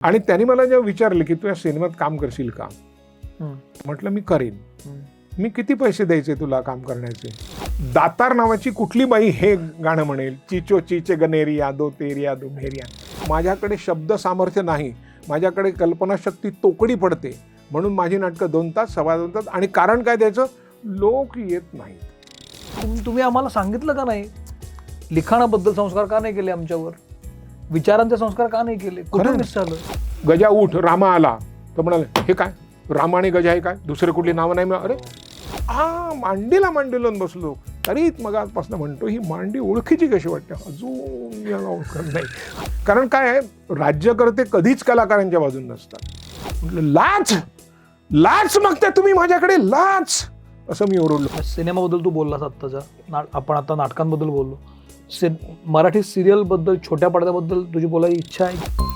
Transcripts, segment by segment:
आणि त्यांनी मला जेव्हा विचारलं की तू या सिनेमात काम करशील का, म्हटलं मी करीन. मी किती पैसे द्यायचे तुला काम करण्याचे. दातार नावाची कुठली बाई हे गाणं म्हणेल, चिचो चिचे गनेरिया दो तेरिया दो मेरिया. माझ्याकडे शब्द सामर्थ्य नाही, माझ्याकडे कल्पनाशक्ती तोकडी पडते, म्हणून माझी नाटकं 2 तास 2.25 तास. आणि कारण काय द्यायचं, लोक येत नाहीत. तुम्ही आम्हाला सांगितलं का नाही, लिखाणाबद्दल संस्कार का नाही केले आमच्यावर, विचारांचे संस्कार का नाही केले, कुठे मिस झालं. गजा उठ, रामा आला तर म्हणाले हे काय, राम आणि गजा हे काय, दुसरे कुठली नावं नाही. अरे मांडीला मांडी लावून बसलो. तरीच मग आजपासून म्हणतो ही मांडी ओळखीची कशी वाटते, अजून याला ओळखत नाही. कारण काय आहे, राज्यकर्ते कधीच कलाकारांच्या बाजून नसतात. म्हटलं लाच लाच मागता तुम्ही माझ्याकडे, लाच, असं मी ओरडलो. सिनेमाबद्दल तू बोललास आत्ताच्या, आपण आता नाटकांबद्दल बोललो. मराठी सिरियल बद्दल, छोट्या पडद्याबद्दल तुझी बोलायची इच्छा आहे?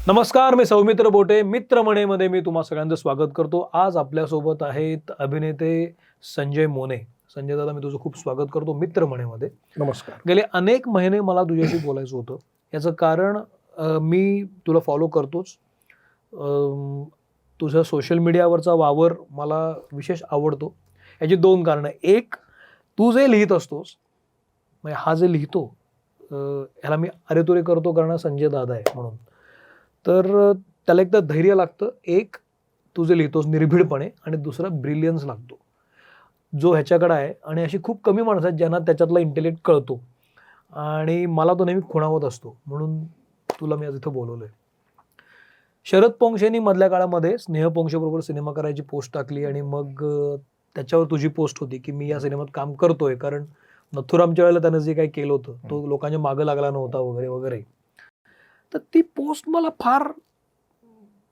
नमस्कार, मी सौमित्र बोटे. मित्रमणेमध्ये मी तुम्हा सगळ्यांचं स्वागत करतो. आज आपल्यासोबत आहेत अभिनेते संजय मोने. संजय दादा, मी तुझं खूप स्वागत करतो मित्रमणेमध्ये. नमस्कार. गेले अनेक महिने मला तुझ्याशी बोलायचं होतं. याचं कारण मी तुला फॉलो करतोच. तुझा सोशल मीडियावरचा वावर मला विशेष आवडतो. याची 2 कारणं. एक, तू जे लिहित असतोस, म्हणजे हा जे लिहितो ह्याला मी अरेतुरे करतो, कारण संजय दादा आहे म्हणून. तर त्याला एकदा धैर्य लागतं, एक तू जे लिहितोस निर्भीडपणे, आणि दुसरा ब्रिलियन्स लागतो जो ह्याच्याकडे आहे. आणि अशी खूप कमी माणसं आहेत ज्यांना त्याच्यातला इंटेलेक्ट कळतो, आणि मला तो नेहमी खुणावत असतो. म्हणून तुला मी आज इथं बोलवलंय. शरद पोंक्षेनी मधल्या काळामध्ये स्नेह पोंक्षेबरोबर सिनेमा करायची पोस्ट टाकली, आणि मग त्याच्यावर तुझी पोस्ट होती की मी या सिनेमात काम करतोय, कारण नथुरामच्या वेळेला त्यानं जे काही केलं होतं तो लोकांच्या मागं लागला नव्हता वगैरे वगैरे. तर ती पोस्ट मला फार,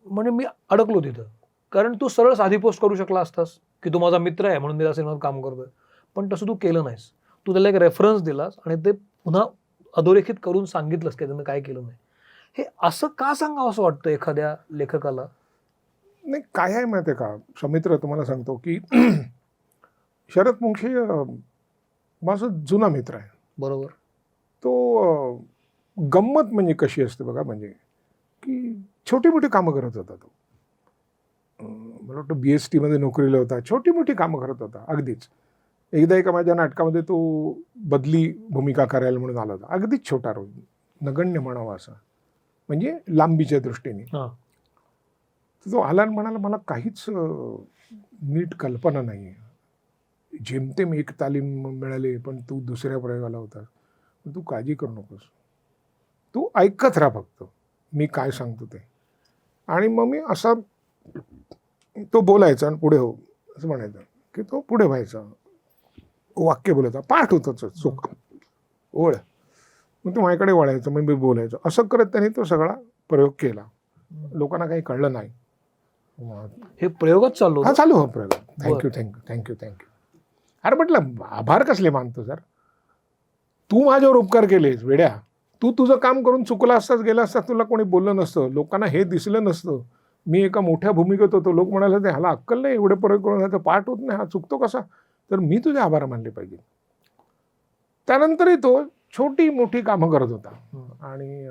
म्हणजे मी अडकलो तिथं. कारण तू सरळ साधी पोस्ट करू शकला असतास की तू माझा मित्र आहे म्हणून मी त्या सिनेमात काम करतोय, पण तसं तू केलं नाहीस. तू त्याला एक रेफरन्स दिलास आणि ते पुन्हा अधोरेखित करून सांगितलंस की त्यानं काय केलं नाही. हे असं का सांगावं असं वाटतं एखाद्या लेखकाला? नाही, काय आहे माहिती आहे का सौमित्र, तुम्हाला सांगतो की शरद पोंक्षे माझा जुना मित्र आहे. बरोबर. तो गंमत म्हणजे कशी असते बघा, म्हणजे की छोटी मोठी कामं करत होता तो. मला वाटतं BST मध्ये नोकरीला होता, छोटी मोठी कामं करत होता अगदीच. एकदा एका माझ्या नाटकामध्ये तो बदली भूमिका करायला म्हणून आला होता. अगदीच छोटा रोल, नगण्य म्हणावा असा, म्हणजे लांबीच्या दृष्टीने. तो आला आणि म्हणाला मला काहीच नीट कल्पना नाही आहे, जेमतेम 1 तालीम मिळाली, पण तू दुसऱ्या प्रयोगाला होता, तू काळजी करू नकोस, तू ऐकत राहा फक्त मी काय सांगतो ते. आणि मग मी असा तो बोलायचा आणि पुढे हो असं म्हणायचं की तो पुढे व्हायचा, वाक्य बोलायचा, पाठ होतं चूक ओळ, मग तो माझ्याकडे वळायचं, मग मी बोलायचं. असं करत त्यांनी तो सगळा प्रयोग केला. लोकांना काही कळलं नाही. हे प्रयोगच चालू हा चालू हो प्रयोग. थँक्यू. अरे म्हटलं आभार कसले मानतो सर, तू माझ्यावर उपकार केलेस वेड्या. तू तुझं काम करून चुकला असतास, गेला असतास, तुला कोणी बोललं नसतं, लोकांना हे दिसलं नसतं. मी एका मोठ्या भूमिकेत होतो, लोक म्हणाले ते ह्याला अक्कल नाही, एवढे प्रयोग करून ह्याचा पाठ होत नाही, हा चुकतो कसा. तर मी तुझे आभार मानले पाहिजे. त्यानंतरही तो छोटी मोठी कामं करत होता. आणि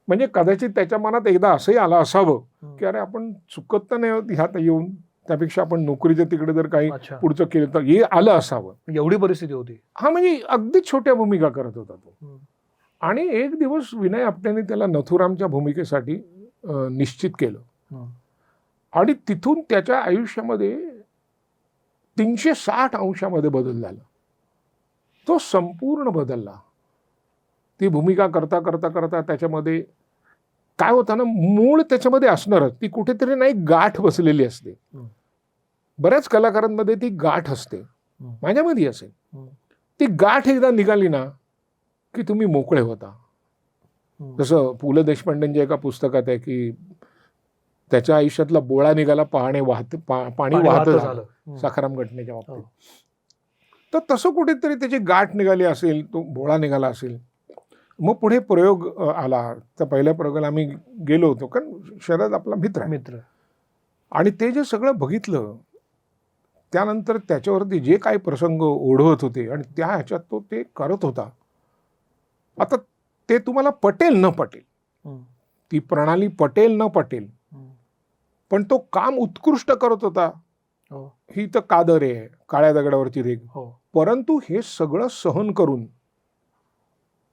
म्हणजे कदाचित त्याच्या मनात एकदा असंही आलं असावं की अरे आपण चुकत तर नाही होत ह्यात येऊन, त्यापेक्षा आपण नोकरीच्या तिकडे जर काही पुढचं केलं तर हे आलं असावं. एवढी परिस्थिती होती. हा, म्हणजे अगदीच छोट्या भूमिका करत होता तो. आणि एक दिवस विनय आपट्याने त्याला नथुरामच्या भूमिकेसाठी निश्चित केलं, आणि तिथून त्याच्या आयुष्यामध्ये 360 अंशामध्ये बदल झाला. तो संपूर्ण बदलला. ती भूमिका करता करता करता त्याच्यामध्ये काय होतं ना, मूळ त्याच्यामध्ये असणारच, ती कुठेतरी नाही गाठ बसलेली असते. बऱ्याच कलाकारांमध्ये ती गाठ असते, माझ्यामध्ये असेल. ती गाठ एकदा निघाली ना की तुम्ही मोकळे होता. जसं पु ल देशपांडेंच्या एका पुस्तकात आहे की त्याच्या आयुष्यातला बोळा निघाला, पाणी वाहत झालं सखाराम घटनेच्या बाबतीत. तर तसं कुठेतरी त्याची गाठ निघाली असेल, तो बोळा निघाला असेल. मग पुढे प्रयोग आला. तर पहिल्या प्रयोगाला आम्ही गेलो होतो, कारण शरद आपला मित्र आहे. मित्र. आणि ते जे सगळं बघितलं त्यानंतर त्याच्यावरती जे काही प्रसंग ओढवत होते आणि त्या ह्याच्यात तो ते करत होता. आता ते तुम्हाला पटेल न पटेल, हम्म. ती प्रणाली पटेल न पटेल, हम्म. पण तो काम उत्कृष्ट करत होता. हो. ही तर कादर आहे, काळ्या दगडावरची रेग. हो. परंतु हे सगळं सहन करून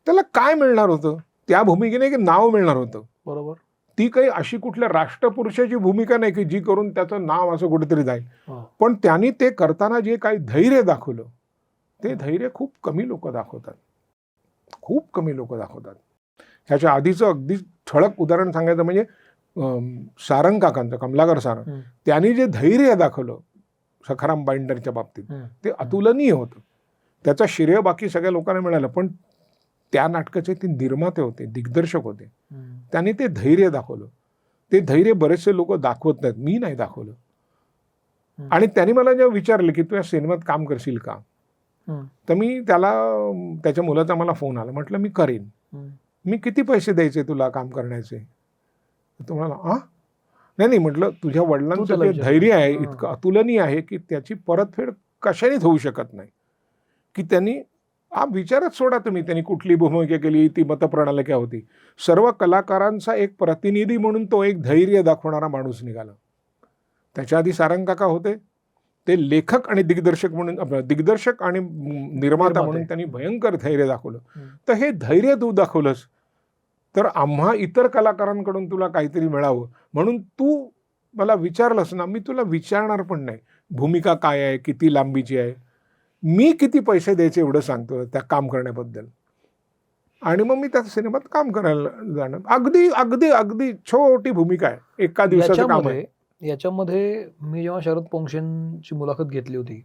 त्याला काय मिळणार होतं? त्या भूमिकेने एक नाव मिळणार होतं. बरोबर. ती काही अशी कुठल्या राष्ट्रपुरुषाची भूमिका नाही की जी करून त्याचं नाव असं कुठेतरी जाईल. हो. पण त्यांनी ते करताना जे काही धैर्य दाखवलं, ते धैर्य खूप कमी लोक दाखवतात. खूप कमी लोक दाखवतात. ह्याच्या आधीचं अगदी ठळक उदाहरण सांगायचं म्हणजे सारंग काकांचं, कमलाकर सारंग, हम्म. त्यांनी जे धैर्य दाखवलं सखाराम बाइंडरच्या बाबतीत, हम्म. ते अतुलनीय होतं. त्याचं श्रेय बाकी सगळ्या लोकांना मिळालं, पण त्या नाटकाचे ते निर्माते होते, दिग्दर्शक होते. हम्म. त्यांनी ते धैर्य दाखवलं. ते धैर्य बरेचसे लोक दाखवत नाहीत. मी नाही दाखवलं. हम्म. आणि त्यांनी मला जेव्हा विचारलं की तू या सिनेमात काम करशील का, हम्म. तर मी त्याला, त्याच्या मुलाचा मला फोन आला. म्हटलं मी करीन. हम्म. मी किती पैसे द्यायचे तुला काम करण्याचे? तो म्हणाला, नाही म्हटलं, तुझ्या वडिलांचं त्याला जे विचार. धैर्य आहे हां. इतकं अतुलनीय आहे की त्याची परतफेड कशानेच होऊ शकत नाही. की त्यांनी विचारच सोडा तुम्ही, त्यांनी कुठली भूमिका केली, ती मतप्रणाली काय होती. सर्व कलाकारांचा एक प्रतिनिधी म्हणून तो एक धैर्य दाखवणारा माणूस निघाला. त्याच्या आधी सारंग काका होते, ते लेखक आणि दिग्दर्शक म्हणून, दिग्दर्शक आणि निर्माता म्हणून त्यांनी भयंकर धैर्य दाखवलं. तर हे धैर्य तू दाखवलंस, तर आम्हा इतर कलाकारांकडून तुला काहीतरी मिळावं म्हणून तू मला विचारलंस ना, मी तुला विचारणार पण नाही भूमिका काय आहे, किती लांबीची आहे, मी किती पैसे द्यायचे एवढं सांगतो त्या काम करण्याबद्दल. आणि मग मी त्या सिनेमात काम करायला जाणार. अगदी अगदी अगदी छोटी भूमिका आहे, एका दिवसाचं काम आहे. याच्यामध्ये मी जेव्हा शरद पोंक्षेंची मुलाखत घेतली होती,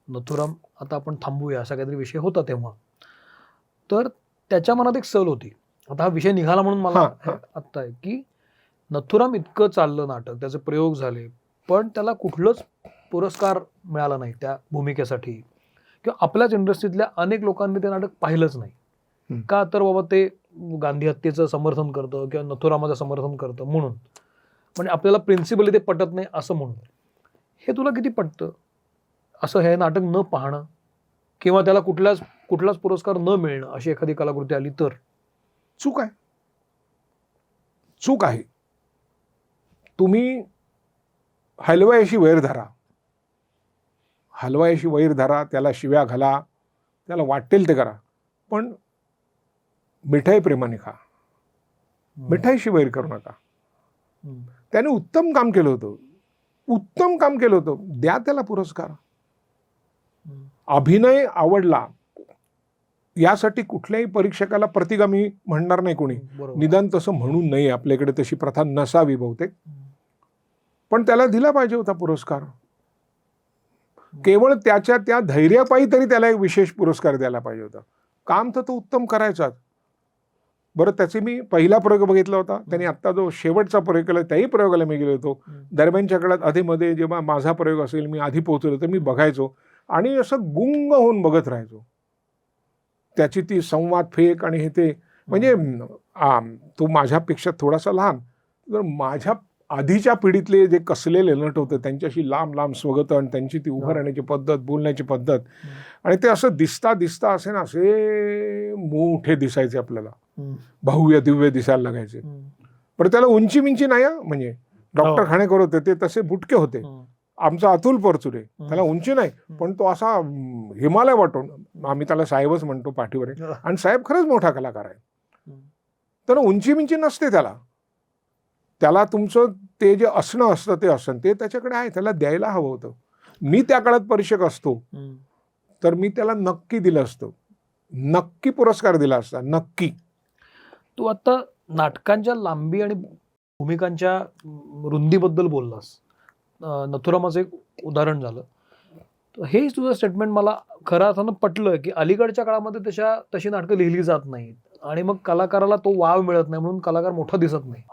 नथुराम आता आपण थांबूया असा काहीतरी विषय होता तेव्हा, तर त्याच्या मनात एक सल होती. आता हा विषय निघाला म्हणून मला आत्ता आहे की नथुराम इतकं चाललं नाटक, त्याचे प्रयोग झाले, पण त्याला कुठलंच पुरस्कार मिळाला नाही त्या भूमिकेसाठी, किंवा आपल्याच इंडस्ट्रीतल्या अनेक लोकांनी ते नाटक पाहिलंच नाही. का तर बाबा ते गांधी हत्येचं समर्थन करतं किंवा नथुरामाचं समर्थन करतं म्हणून, म्हणजे आपल्याला प्रिन्सिपली ते पटत नाही असं म्हणून. हे तुला किती पटतं असं हे नाटक न पाहणं, किंवा त्याला कुठलाच पुरस्कार न मिळणं अशी एखादी कलाकृती आली तर? चूक आहे, चूक आहे. तुम्ही हलवायाशी वैर धरा, हलवायाशी वैर धरा, त्याला शिव्या घाला, त्याला वाटेल ते करा, पण मिठाई प्रेमाने खा, मिठाईशी वैर करू नका. त्याने उत्तम काम केलं होतं, उत्तम काम केलं होतं, द्या त्याला पुरस्कार. अभिनय आवडला यासाठी कुठल्याही परीक्षकाला प्रतिगामी म्हणणार नाही कोणी, निदान तसं म्हणून नाही, आपल्याकडे तशी प्रथा नसावी बहुतेक, पण त्याला दिला पाहिजे होता पुरस्कार. केवळ त्याच्या त्या धैर्यापायी तरी त्याला एक विशेष पुरस्कार द्यायला पाहिजे होता. काम तर तो उत्तम करायचाच. बरं, त्याचे मी पहिला प्रयोग बघितला होता, त्यांनी आत्ता जो शेवटचा प्रयोग केला त्याही प्रयोगाला मी गेलो होतो. दरम्यानच्या काळात आधीमध्ये जेव्हा माझा प्रयोग असेल, मी आधी पोहोचलो तर मी बघायचो आणि असं गुंग होऊन बघत राहायचो. त्याची ती संवाद फेक आणि हे ते, म्हणजे तो माझ्यापेक्षा थोडासा लहान, तर माझ्या आधीच्या पिढीतले जे कसलेले नट होते त्यांच्याशी लांब लांब स्वगत आणि त्यांची ती उभं राहण्याची पद्धत, बोलण्याची पद्धत, आणि ते असं दिसता असे ना, असे मोठे दिसायचे, आपल्याला भव्य दिव्य दिसायला लागायचे. पण त्याला उंची मिंची नाही, म्हणजे डॉक्टर खाणेकर होते ते तसे बुटके होते. आमचा अतुल परचुरे, त्याला उंची नाही, पण तो असा हिमालय वाटून, आम्ही त्याला साहेबच म्हणतो पाठीवर आहे, आणि साहेब खरंच मोठा कलाकार आहे. तर उंची मिंची नसते त्याला तुमचं ते जे असणं असतं ते असणं ते त्याच्याकडे आहे, त्याला द्यायला हवं होतं. मी त्या काळात परीक्षक असतो तर मी त्याला नक्की दिलं असतं, नक्की पुरस्कार दिला असता, नक्की. तू आता नाटकांच्या लांबी आणि भूमिकांच्या रुंदीबद्दल बोललास, नथुरामाचं एक उदाहरण झालं. हे तुझं स्टेटमेंट मला खरं अर्थानं पटलं की अलीकडच्या काळामध्ये तशी नाटकं लिहिली जात नाहीत, आणि मग कलाकाराला तो वाव मिळत नाही म्हणून कलाकार मोठा दिसत नाही.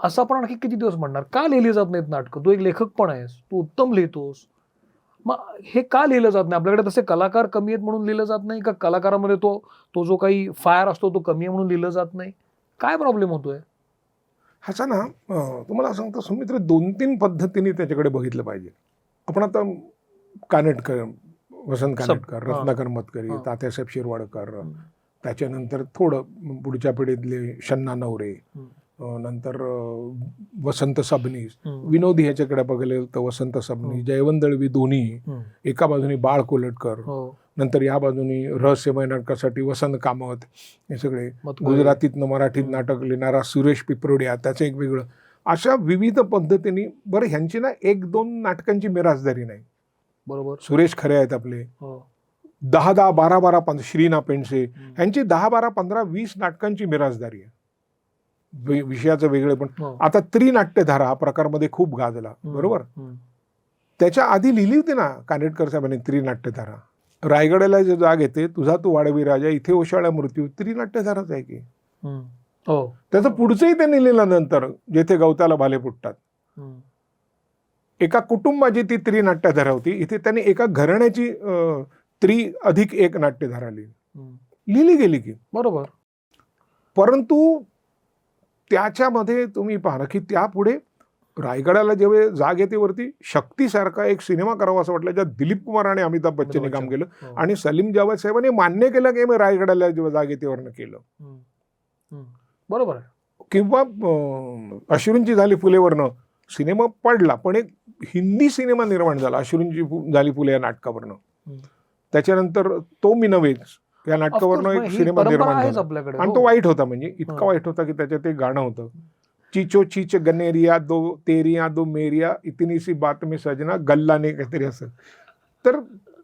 असं आपण आणखी किती दिवस म्हणणार? का लिहिली जात नाहीत नाटकं? तू एक लेखक पण आहेस, तू उत्तम लिहितोस, मग हे का लिहिलं जात नाही? आपल्याकडे तसे कलाकार कमी आहेत म्हणून लिहिलं जात नाही का? कलाकारामध्ये तो जो काही फायर असतो तो कमी आहे म्हणून लिहिलं जात नाही? काय प्रॉब्लेम होतोय ह्याचा ना? तुम्हाला सांगतो सुमित्र, 2-3 पद्धतीने त्याच्याकडे बघितलं पाहिजे. आपण आता कानेटकर, वसंत कानेटकर, हा. रत्नाकर मतकरी, हा. तात्यासाहेब शिरवाडकर, त्याच्यानंतर थोडं पुढच्या पिढीतले शन्ना नवरे, नंतर वसंत सबनीस, विनोदी ह्याच्याकडे बघायला तर वसंत सबनीस, जयवंत दळवी दोन्ही, एका बाजूनी बाळ कोलटकर, नंतर या बाजूनी रहस्यमय नाटकासाठी वसंत कामत, हे सगळे गुजरातीतनं मराठीत नाटक लिहिणारा सुरेश पिपरोडिया, त्याचं एक वेगळं, अशा विविध पद्धतीने. बरं, ह्यांची ना 1-2 नाटकांची मिरासदारी नाही. बरोबर. सुरेश खरे आहेत आपले, 10-10, 12-12, श्रीना पेंडसे, ह्यांची 10-12, 15, 20 नाटकांची मिरासदारी आहे. विषयाचं वेगळे. पण आता त्रिनाट्यधारा हा प्रकारमध्ये खूप गाजला, बरोबर. त्याच्या आधी लिहिली होती ना कानेटकर साहेबांनी त्रिनाट्यधारा. रायगडाला जे जाग येते, तुझा तू वाढवी राजा, इथे ओशाळा मृत्यू, त्रिनाट्यधाराच आहे की. त्याचं पुढचंही त्यांनी लिहिलं नंतर, जेथे गवताला भाले फुटतात. एका कुटुंबाची ती त्रिनाट्यधारा होती. इथे त्यांनी एका घराण्याची 3+1 नाट्यधारा लिहिली गेली की, बरोबर. परंतु त्याच्यामध्ये तुम्ही पाहा की त्यापुढे रायगडाला जेव्हा जाग येते वरती, शक्तीसारखा एक सिनेमा करावा असं वाटलं, ज्यात दिलीप कुमार आणि अमिताभ बच्चनने काम केलं, आणि सलीम जावेद साहेबांनी मान्य केलं की मी रायगडाला जेव्हा जाग येतेवरनं केलं, बरोबर. किंवा अश्रूंची झाली फुलेवरनं सिनेमा पडला, पण एक हिंदी सिनेमा निर्माण झाला अश्रूंची झाली फुले या नाटकावरनं. त्याच्यानंतर तो मी नव्हेच या नाटकावरनं एक सिनेमा निर्माण झाला, आणि तो वाईट होता. म्हणजे इतका वाईट होता की त्याच्यात एक गाणं होतं, चिचो चीच गनेरिया दो तेरिया दो मेरिया इतनी सी बात में सजना गल्लाने, काहीतरी असं. तर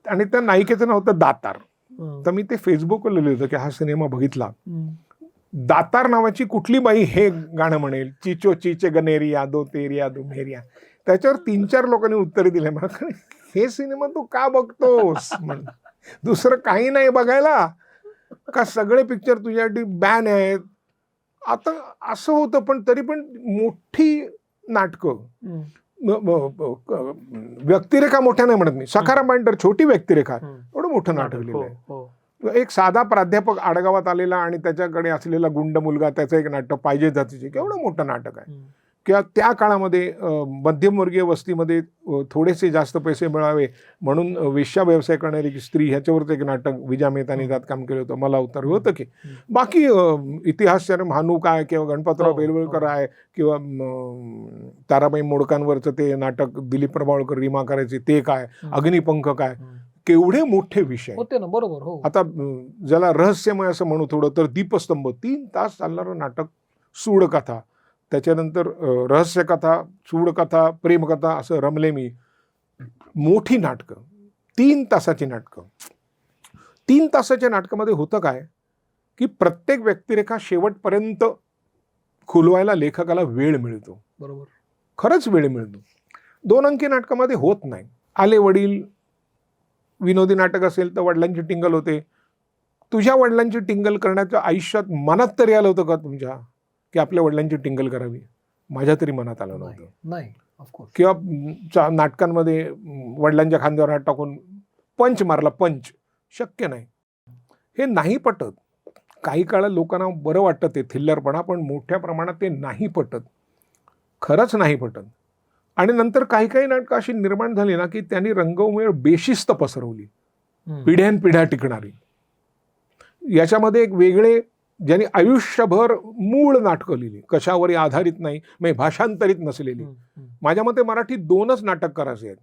आणि त्या नायिकेचं नाव होतं दातार. तर मी ते फेसबुकवर लिहिलं होतं की हा सिनेमा बघितला, दातार नावाची कुठली बाई हे गाणं म्हणेल, चिचो चीचे गनेरिया दो तेरिया दो मेरिया. त्याच्यावर 3-4 लोकांनी उत्तरे दिले मला, हे सिनेमा तू का बघतोस, दुसरं काही नाही बघायला का, सगळे पिक्चर तुझ्यासाठी बॅन आहेत. आता असं होतं. पण तरी पण मोठी नाटकं, व्यक्तिरेखा मोठ्या नाही म्हणत मी, सखाराम बांडर छोटी व्यक्तिरेखा, एवढं मोठं नाटक लिहिलं आहे. एक साधा प्राध्यापक आडगावात आलेला आणि त्याच्याकडे असलेला गुंड मुलगा, त्याचं एक नाटक पाहिजे जातीचे, केवढं मोठं नाटक आहे. किंवा त्या काळामध्ये मध्यमवर्गीय वस्तीमध्ये थोडेसे जास्त पैसे मिळावे म्हणून वेश्या व्यवसाय करणारी स्त्री, ह्याच्यावरचं एक नाटक विजा मेहतानी त्यात काम केलं होतं, मला उत्तर होतं की. बाकी इतिहासकार भानू काय, किंवा गणपतराव बेलवलकर आहे, किंवा ताराबाई मोडकांवरचं ते नाटक दिलीप प्रभावळकर रीमा करायचे ते काय, अग्निपंख काय, केवढे मोठे विषय होते ना, बरोबर. हो, आता ज्याला रहस्यमय असं म्हणू थोडं, तर दीपस्तंभ 3 तास चालणारं नाटक, सूडकथा, त्याच्यानंतर रहस्यकथा, सूडकथा, प्रेमकथा, असं रमले मी. मोठी नाटकं, 3 तासाची नाटकं. 3 तासाच्या नाटकामध्ये होतं काय की प्रत्येक व्यक्तिरेखा शेवटपर्यंत खुलवायला लेखकाला वेळ मिळतो, बरोबर. खरंच वेळ मिळतो. 2 अंकी नाटकामध्ये होत नाही. आले वडील, विनोदी नाटक असेल तर वडिलांची टिंगल होते. तुझ्या वडिलांची टिंगल करण्याच्या आयुष्यात मनात तरी आलं होतं का तुमच्या की आपल्या वडिलांची टिंगल करावी? माझ्या तरी मनात आलं नव्हतं. नाही, ऑफकोर्स. किंवा नाटकांमध्ये वडिलांच्या खांद्यावर हात टाकून पंच मारला, पंच शक्य नाही. हे नाही पटत. काही काळ लोकांना बरं वाटतं ते थिल्लरपणा, पण मोठ्या प्रमाणात ते नाही पटत, खरंच नाही पटत. आणि नंतर काही काही नाटकं अशी निर्माण झाली ना की त्यांनी रंगभूमीवर बेशिस्त पसरवली, पिढ्यानपिढ्या टिकणारी. याच्यामध्ये एक वेगळे, ज्यांनी आयुष्यभर मूळ नाटकं लिहिली, कशावरही आधारित नाही, म्हणजे भाषांतरित नसलेली. माझ्या मते मराठीत 2च नाटक करायचे आहेत.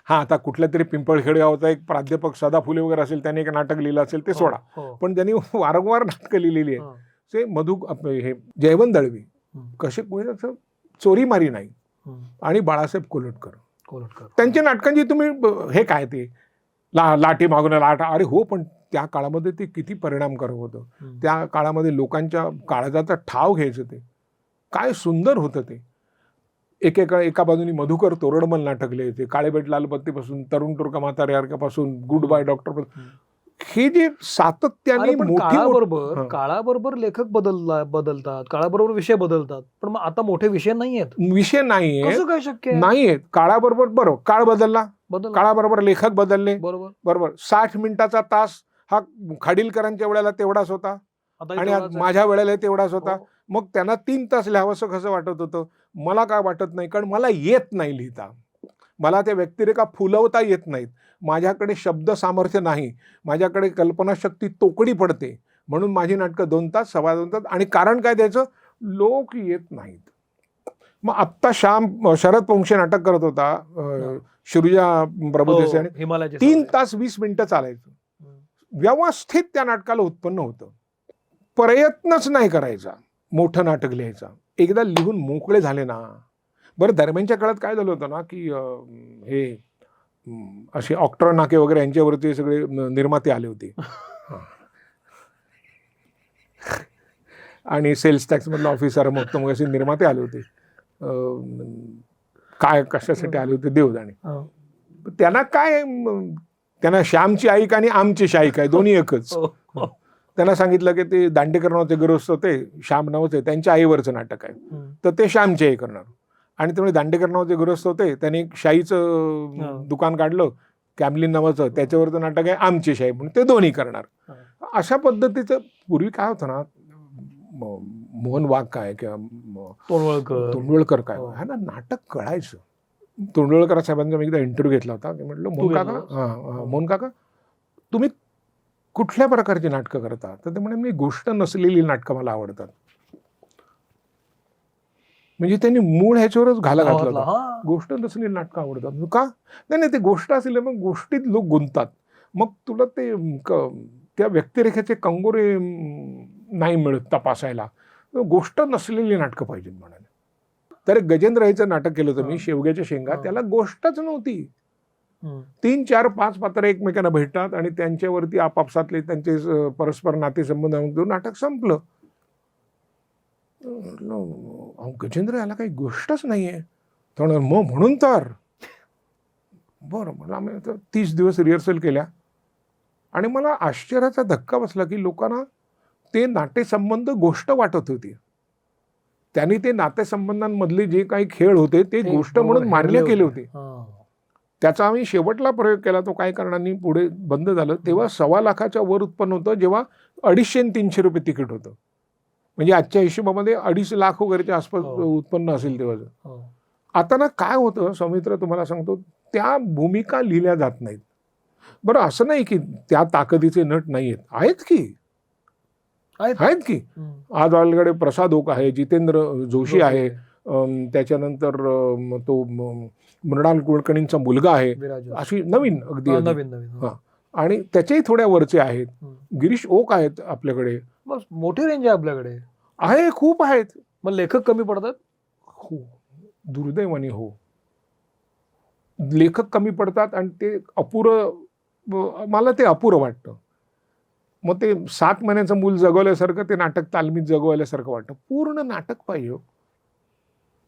हा, आता कुठल्या तरी पिंपळखेड गावचा एक प्राध्यापक सदा फुले वगैरे असेल, त्याने एक नाटक लिहिलं असेल ते सोडा, पण त्यांनी वारंवार नाटकं लिहिलेली आहेत. ते हे जयवंत दळवी, कसे कोणी चोरीमारी नाही, आणि बाळासाहेब कोलटकर, त्यांच्या नाटकांची तुम्ही हे काय ते लाठी मागून लाट, अरे हो, पण त्या काळामध्ये ते किती परिणामकारक होतं. त्या काळामध्ये लोकांच्या काळजाचा ठाव घ्यायचं, ते काय सुंदर होतं ते. एका बाजूनी मधुकर तोरडमल नाटक लिहायचे, काळेबेट लालबत्तीपासून तरुण तुर्का म्हाताऱ्यापासून गुड बाय डॉक्टर, हे जे सातत्याने काळाबरोबर लेखक बदलतात, काळाबरोबर विषय बदलतात, पण मग आता मोठे विषय विषय नाहीये, काय शक्य नाहीयेत. काळाबरोबर बरोबर काळ बदलला, काळाबरोबर लेखक बदलले, बरोबर. 60 मिनिटाचा तास हा खाडीलकरांच्या वेळेला तेवढाच होता, आणि माझ्या वेळेला तेवढाच होता. मग त्यांना 3 तास लिहावंसं कसं वाटत होतं? मला काय वाटत नाही, कारण मला येत नाही लिहिता. मला त्या व्यक्तिरेखा फुलवता येत नाहीत, माझ्याकडे शब्द सामर्थ्य नाही, माझ्याकडे कल्पनाशक्ती तोकडी पडते, म्हणून माझी नाटकं 2 तास, 2.25 तास. आणि कारण काय त्याचं? लोक येत नाहीत. मग आत्ता शरद पोंक्षे नाटक करत होता, शिरुजा प्रभुदेसाई, आणि हिमालयाचे 3 सौंदर्य. तास 20 मिनिटं चालायचं. व्यवस्थित त्या नाटकाला उत्पन्न होतं. प्रयत्नच नाही करायचा मोठं नाटक लिहायचा. एकदा लिहून मोकळे झाले ना. बरं, दरम्यानच्या काळात काय झालं होतं ना, की हे असे ऑक्टर नाके वगैरे यांच्यावरती सगळे निर्माते आले होते. आणि सेल्स टॅक्स मधला ऑफिसर मग असे निर्माते आले होते. काय कशासाठी आले होते देव जाणे. त्यांना काय, त्यांना श्यामची आई आणि आमची शाईक आहे, दोन्ही एकच. त्यांना सांगितलं की ते दांडेकर नावाचे गृहस्थ होते, श्याम नावाचे, त्यांच्या आईवरचं नाटक आहे, तर ते श्यामची आई करणार. आणि त्यामुळे दांडेकर नावाचे गृहस्थ होते, त्यांनी एक शाईचं दुकान काढलं, कॅमलिन नावाचं, त्याच्यावरचं नाटक आहे आमची शाही, म्हणून ते दोन्ही करणार. अशा पद्धतीचं पूर्वी काय होतं ना, मोहन वाघ काय किंवा तोंडवळकर काय, हा ना, नाटक कळायचं. तोंडवळकर साहेबांचा मी एकदा इंटरव्ह्यू घेतला होता. मी म्हटलं, मोहन काका तुम्ही कुठल्या प्रकारची नाटकं करता? तर ते म्हणे, मी गोष्ट नसलेली नाटकं मला आवडतात. म्हणजे त्यांनी मूळ ह्याच्यावरच घाला घातला होता, गोष्ट नसलेली नाटकं आवडतात. का? नाही, ते गोष्ट असली मग गोष्टीत लोक गुंततात, मग तुला ते त्या व्यक्तिरेखेचे कंगोरे नाही मिळत तपासायला. गोष्ट नसलेली नाटकं पाहिजेत म्हणाले. तर गजेंद्र याचं नाटक केलं होतं मी, शेवग्याच्या शेंगा. त्याला गोष्टच नव्हती. 3, 4, 5 पात्र एकमेकांना भेटतात आणि त्यांच्यावरती आपापसातले त्यांचे परस्पर नातेसंबंध, नाटक संपलं. गजेंद्र याला काही गोष्टच नाहीये. मग म्हणून तर बरं, मला आम्ही 30 दिवस रिहर्सल केल्या आणि मला आश्चर्याचा धक्का बसला की लोकांना ते नातेसंबंध गोष्ट वाटत होती. त्यांनी ते नातेसंबंधांमधले जे काही खेळ होते ते गोष्ट म्हणून मान्य केले होते. त्याचा आम्ही शेवटला प्रयोग केला, तो काही कारणांनी पुढे बंद झालं. तेव्हा 1.25 लाखाच्या वर उत्पन्न होतं, जेव्हा 250 आणि 300 रुपये तिकीट होतं. म्हणजे आजच्या हिशोबामध्ये 2.5 लाख वगैरेच्या आसपास उत्पन्न असेल तेव्हा. आता ना काय होतं सौमित्र, तुम्हाला सांगतो, त्या भूमिका लिहिल्या जात नाहीत. बरं, असं नाही की त्या ताकदीचे नट नाहीयेत, आहेत की. आज ऑलरेडी प्रसाद ओक आहे, जितेंद्र जोशी आहे, त्याच्यानंतर तो मृणाल कुलकर्णींचा मुलगा आहे, अशी नवीन अगदी. आणि त्याच्याही थोड्या वरचे आहेत. गिरीश ओक आहेत आपल्याकडे. मोठी रेंज आहे आपल्याकडे, आहे, खूप आहेत. मग लेखक कमी पडतात? हो, दुर्दैवाने हो, लेखक कमी पडतात आणि ते अपुरं, मला ते अपुरं वाटतं. मग ते 7 महिन्याचं मूल जगवल्यासारखं ते नाटक तालमीत जगवल्यासारखं वाटतं. पूर्ण नाटक पाहिजे,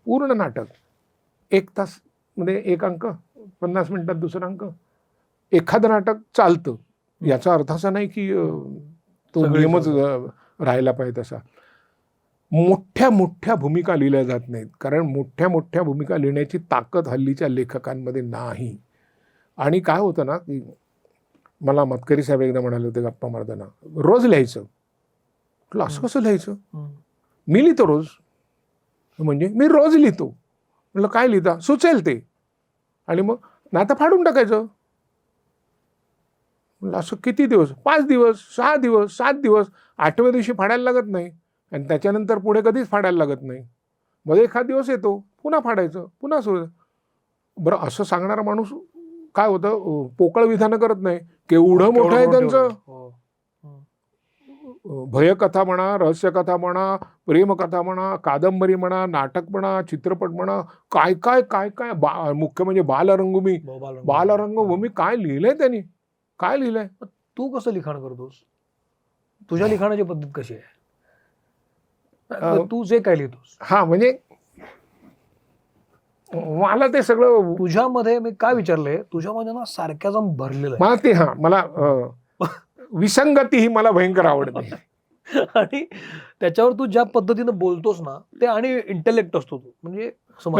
पूर्ण नाटक. 1 तास मध्ये 1 अंक, 50 मिनिटात दुसरा अंक. एखादं नाटक चालतं, याचा अर्थ असा नाही की तो नियमच राहायला पाहिजे तसा. मोठ्या मोठ्या भूमिका लिहिल्या जात नाहीत, कारण मोठ्या मोठ्या भूमिका लिहिण्याची ताकद हल्लीच्या लेखकांमध्ये नाही. आणि काय होतं ना, की मला मतकरी साहेब एकदा म्हणाले होते गप्पा मारताना, रोज लिहायचं. म्हटलं असं कसं लिहायचं? मी लिहितो रोज. म्हणजे मी रोज लिहितो. म्हटलं काय लिहिता? सुचेल ते. आणि मग नातं फाडून टाकायचं. म्हटलं असं किती दिवस? 5 दिवस, 6 दिवस, 7 दिवस. 8व्या दिवशी फाडायला लागत नाही आणि त्याच्यानंतर पुढे कधीच फाडायला लागत नाही. मध्ये एखाद दिवस येतो, पुन्हा फाडायचं, पुन्हा सुरू. बरं, असं सांगणारा माणूस काय होतं, पोकळ विधानं करत नाही. केवढं मोठं आहे त्यांचं. भयकथा म्हणा, रहस्यकथा म्हणा, प्रेमकथा म्हणा, कादंबरी म्हणा, नाटक म्हणा, चित्रपट म्हणा, काय काय काय काय, मुख्य म्हणजे बालरंगभूमी काय लिहिलंय त्यांनी, काय लिहिलंय. तू कसं लिखाण करतोस? तुझ्या लिखाणाची पद्धत कशी आहे? तू जे काय लिहितोस? हा, म्हणजे मला ते सगळं तुझ्यामध्ये, मी काय विचारलंय, तुझ्यामध्ये ना सारख्याजम भरलेलं मला ते. मला विसंगती ही मला भयंकर आवडते. आणि त्याच्यावर तू ज्या पद्धतीनं बोलतोस ना, ते आणि इंटेलेक्ट असतो तू. म्हणजे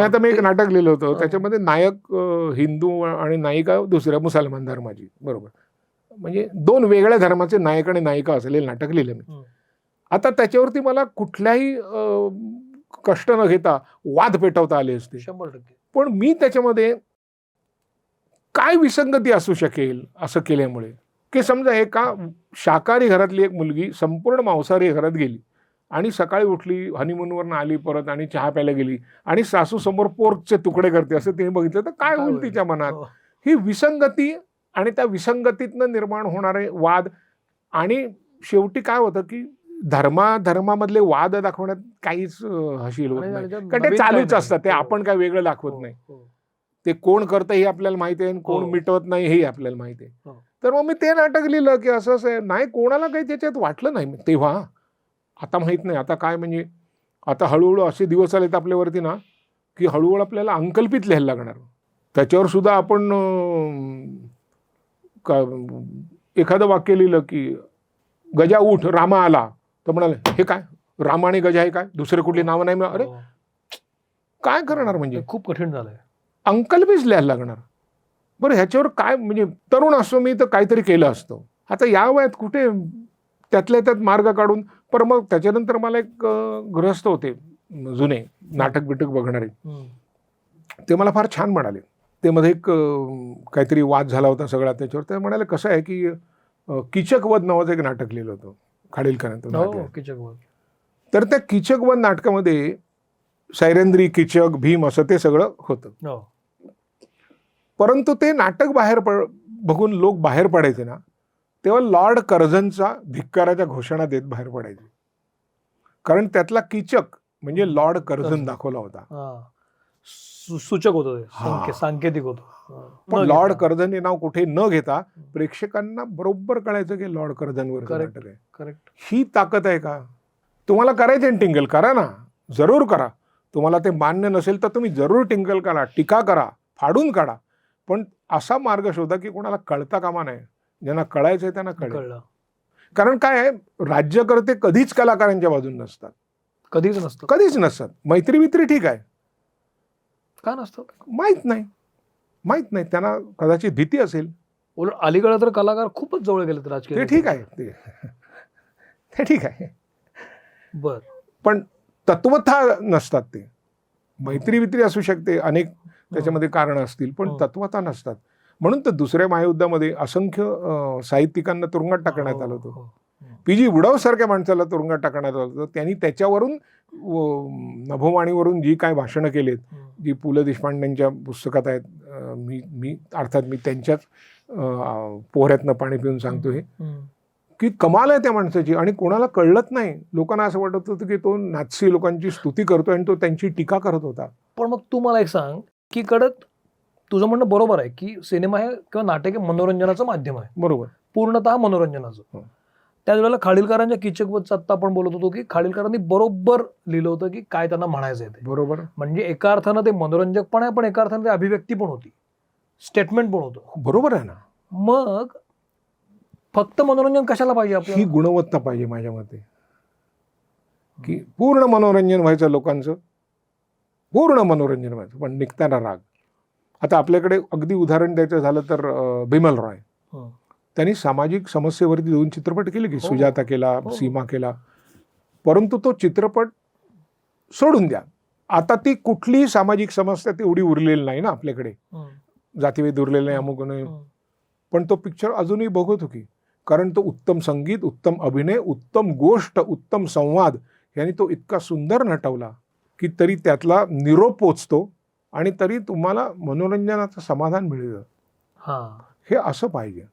आता मी एक नाटक लिहिलं होतं, त्याच्यामध्ये नायक हिंदू आणि नायिका दुसऱ्या मुसलमान धर्माची, बरोबर. म्हणजे 2 वेगळ्या धर्माचे नायक आणि नायिका असलेलं नाटक लिहिलं मी. आता त्याच्यावरती मला कुठल्याही कष्ट न घेता वाद पेटवता आले असते. 100%. पण मी त्याच्यामध्ये काय विसंगती असू शकेल असं केल्यामुळे, की समजा एका शाकाहारी घरातली एक मुलगी संपूर्ण मांसाहारी घरात गेली आणि सकाळी उठली, हनीमूनवरून आली परत आणि चहा प्यायला गेली आणि सासू समोर पोर्कचे तुकडे करते असं तिने बघितलं तर काय होईल तिच्या मनात? हो. ही विसंगती आणि त्या विसंगतीतनं निर्माण होणारे वाद. आणि शेवटी काय होतं की धर्मामधले वाद दाखवण्यात काहीच हशील होत आणि नाही, त्याच्यात कारण ते नवीन काही चालूच नाही. असतात. ते हो. आपण काय वेगळं दाखवत हो, नाही. हो. ते कोण करतं हे आपल्याला माहिती आहे आणि कोण हो. मिटवत नाही हेही आपल्याला माहिती आहे. हो. तर मग मी ते नाटक लिहिलं की असं असं आहे. नाही, कोणाला काही त्याच्यात वाटलं नाही तेव्हा. आता माहित नाही आता काय, म्हणजे आता हळूहळू असे दिवस आलेत आपल्यावरती ना, की हळूहळू आपल्याला अंकल्पित लिहायला लागणार. त्याच्यावर सुद्धा आपण एखादं वाक्य लिहिलं की गजा उठ, रामा आला, तर म्हणाले हे काय, राम आणि गजा हे काय, दुसरे कुठली नावं नाही. अरे हो. काय करणार, म्हणजे ते खूप कठीण झालंय. अंकल्पित लिहायला लागणार. बरं, ह्याच्यावर काय, म्हणजे तरुण असतो मी तर काहीतरी केलं असतं. आता या वयात कुठे त्यातल्या त्यात मार्ग काढून. पण मग त्याच्यानंतर मला एक गृहस्थ होते जुने, नाटक बिटक बघणारे. ते मला फार छान म्हणाले. ते मध्ये एक काहीतरी वाद झाला होता सगळा त्याच्यावर. ते म्हणाले कसं आहे की किचकवध नावाचं एक नाटक लिहिलं होतं खाडीलकरांचं. हो, किचकवध. तर त्या किचकवध नाटकामध्ये सैरेंद्री, किचक, भीम असं ते सगळं होतं. हो. परंतु ते नाटक बघून लोक बाहेर पडायचे ना, तेव्हा लॉर्ड कर्झनचा धिक्काराच्या घोषणा देत बाहेर पडायचे. कारण त्यातला किचक म्हणजे लॉर्ड कर्झन दाखवला होता. हा. सूचक होतं ते, हा. सांकेतिक होतं. पण न लॉर्ड घेता. कर्झन हे नाव कुठे न घेता प्रेक्षकांना बरोबर कळायचं की लॉर्ड कर्झनवर Correct. नाटक आहे. करेक्ट. ही ताकद आहे का? तुम्हाला करायचं टिंगल करा ना, जरूर करा. तुम्हाला ते मान्य नसेल तर तुम्ही जरूर टिंगल करा, टीका करा, फाडून काढा. पण असा मार्ग शोधा की कोणाला कळता कामा नाही. ज्यांना कळायचंय त्यांना कळेल. कळलं. कारण काय आहे, राज्यकर्ते कधीच कलाकारांच्या बाजून नसतात, कधीच नसतं. कधीच नसतात. मैत्री वित्री ठीक आहे, का नसतं? माहित नाही त्यांना कदाचित भीती असेल. उलट अलीकडे तर कलाकार खूपच जवळ गेलेत राजकीय. ते ठीक आहे, ते ठीक आहे. बर. पण तत्वतः नसतात ते. मैत्री वित्री असू शकते, अनेक त्याच्यामध्ये कारण असतील, पण तत्वतः नसतात. म्हणून तर दुसऱ्या महायुद्धामध्ये असंख्य साहित्यिकांना तुरुंगात टाकण्यात आलं होतं. पी.जी. वुडहाऊस सारख्या माणसाला तुरुंगात टाकण्यात आलं होतं. त्यांनी त्याच्यावरून नभोवाणीवरून जी काय भाषणं केलीत, जी पु ल देशपांडेंच्या पुस्तकात आहेत, मी अर्थात मी त्यांच्याच पोहऱ्यातनं पाणी पिऊन सांगतो हे, की कमाल आहे त्या माणसाची. आणि कोणाला कळलंच नाही. लोकांना असं वाटत होतं की तो नाझी लोकांची स्तुती करतो आणि तो त्यांची टीका करत होता. पण मग तू मला एक सांग की तुझं म्हणणं बरोबर आहे की सिनेमा हे किंवा नाटक हे मनोरंजनाचं माध्यम आहे. बरोबर, पूर्णतः मनोरंजनाचं. त्याच वेळेला खाडीलकरांच्या किचकवधचं आत्ता आपण बोलत होतो की खाडीलकरांनी बरोबर लिहिलं होतं की काय त्यांना म्हणायचंय ते. बरोबर, म्हणजे एका अर्थानं ते मनोरंजक पण आहे, पण एका अर्थानं ते अभिव्यक्ती पण होती, स्टेटमेंट पण होतं. बरोबर आहे ना. मग फक्त मनोरंजन कशाला पाहिजे ही आपल्याला? गुणवत्ता पाहिजे माझ्या मते, की पूर्ण मनोरंजन व्हायचं लोकांचं, पूर्ण मनोरंजन व्हायचं, पण निघताना राग. आता आपल्याकडे अगदी उदाहरण द्यायचं झालं तर बिमल रॉय, त्यांनी सामाजिक समस्येवरती 2 चित्रपट केले की सुजाता केला, सीमा केला. परंतु तो चित्रपट सोडून द्या, आता ती कुठलीही सामाजिक समस्या तेवढी उरलेली नाही ना आपल्याकडे, जातीभेद उरलेला नाही, अमुक नाही. पण तो पिक्चर अजूनही बघत होती, कारण तो उत्तम संगीत, उत्तम अभिनय, उत्तम गोष्ट, उत्तम संवाद यांनी तो इतका सुंदर नटवला की तरी त्यातला निरोप पोचतो आणि तरी तुम्हाला मनोरंजनाचं समाधान मिळतं. हे असं पाहिजे.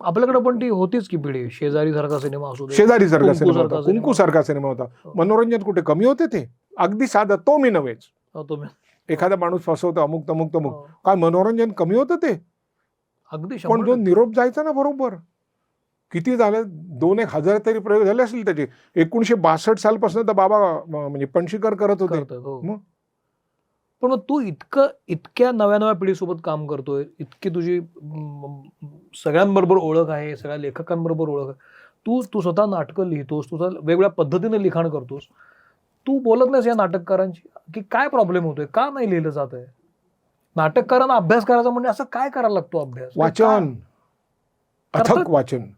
आपल्याकडे पण ती होतीच की पिढी. शेजारी सारखा सिनेमा असू दे, शेजारी सारखा सिनेमा होता, सारखा कुंकू सारखा सिनेमा होता. मनोरंजन कुठे कमी होते? ते अगदी साधं, तो मी नव्हेच, एखादा माणूस फसवतो अमुक तमुक तमुक, काय मनोरंजन कमी होतं ते? अगदी. पण जो निरोप जायचा ना बरोबर, किती झालं, 2-1 हजार तरी प्रयोग झाले असतील त्याचे. 1962 सालपासून तर बाबा म्हणजे पणशीकर करत होते. पण मग तू इतक्या नव्या पिढीसोबत काम करतोय, इतकी तुझी सगळ्यांबरोबर ओळख आहे, सगळ्या लेखकांबरोबर ओळख आहे, तू स्वतः नाटकं लिहितोस, तुझं वेगवेगळ्या पद्धतीने लिखाण करतोस, तू बोलत नाहीस या नाटककारांची की काय प्रॉब्लेम होतोय, का नाही लिहिलं जात आहे? नाटककारांना अभ्यास करायचा म्हणजे असं काय करायला लागतो? अभ्यास, वाचन, अथक वाचन.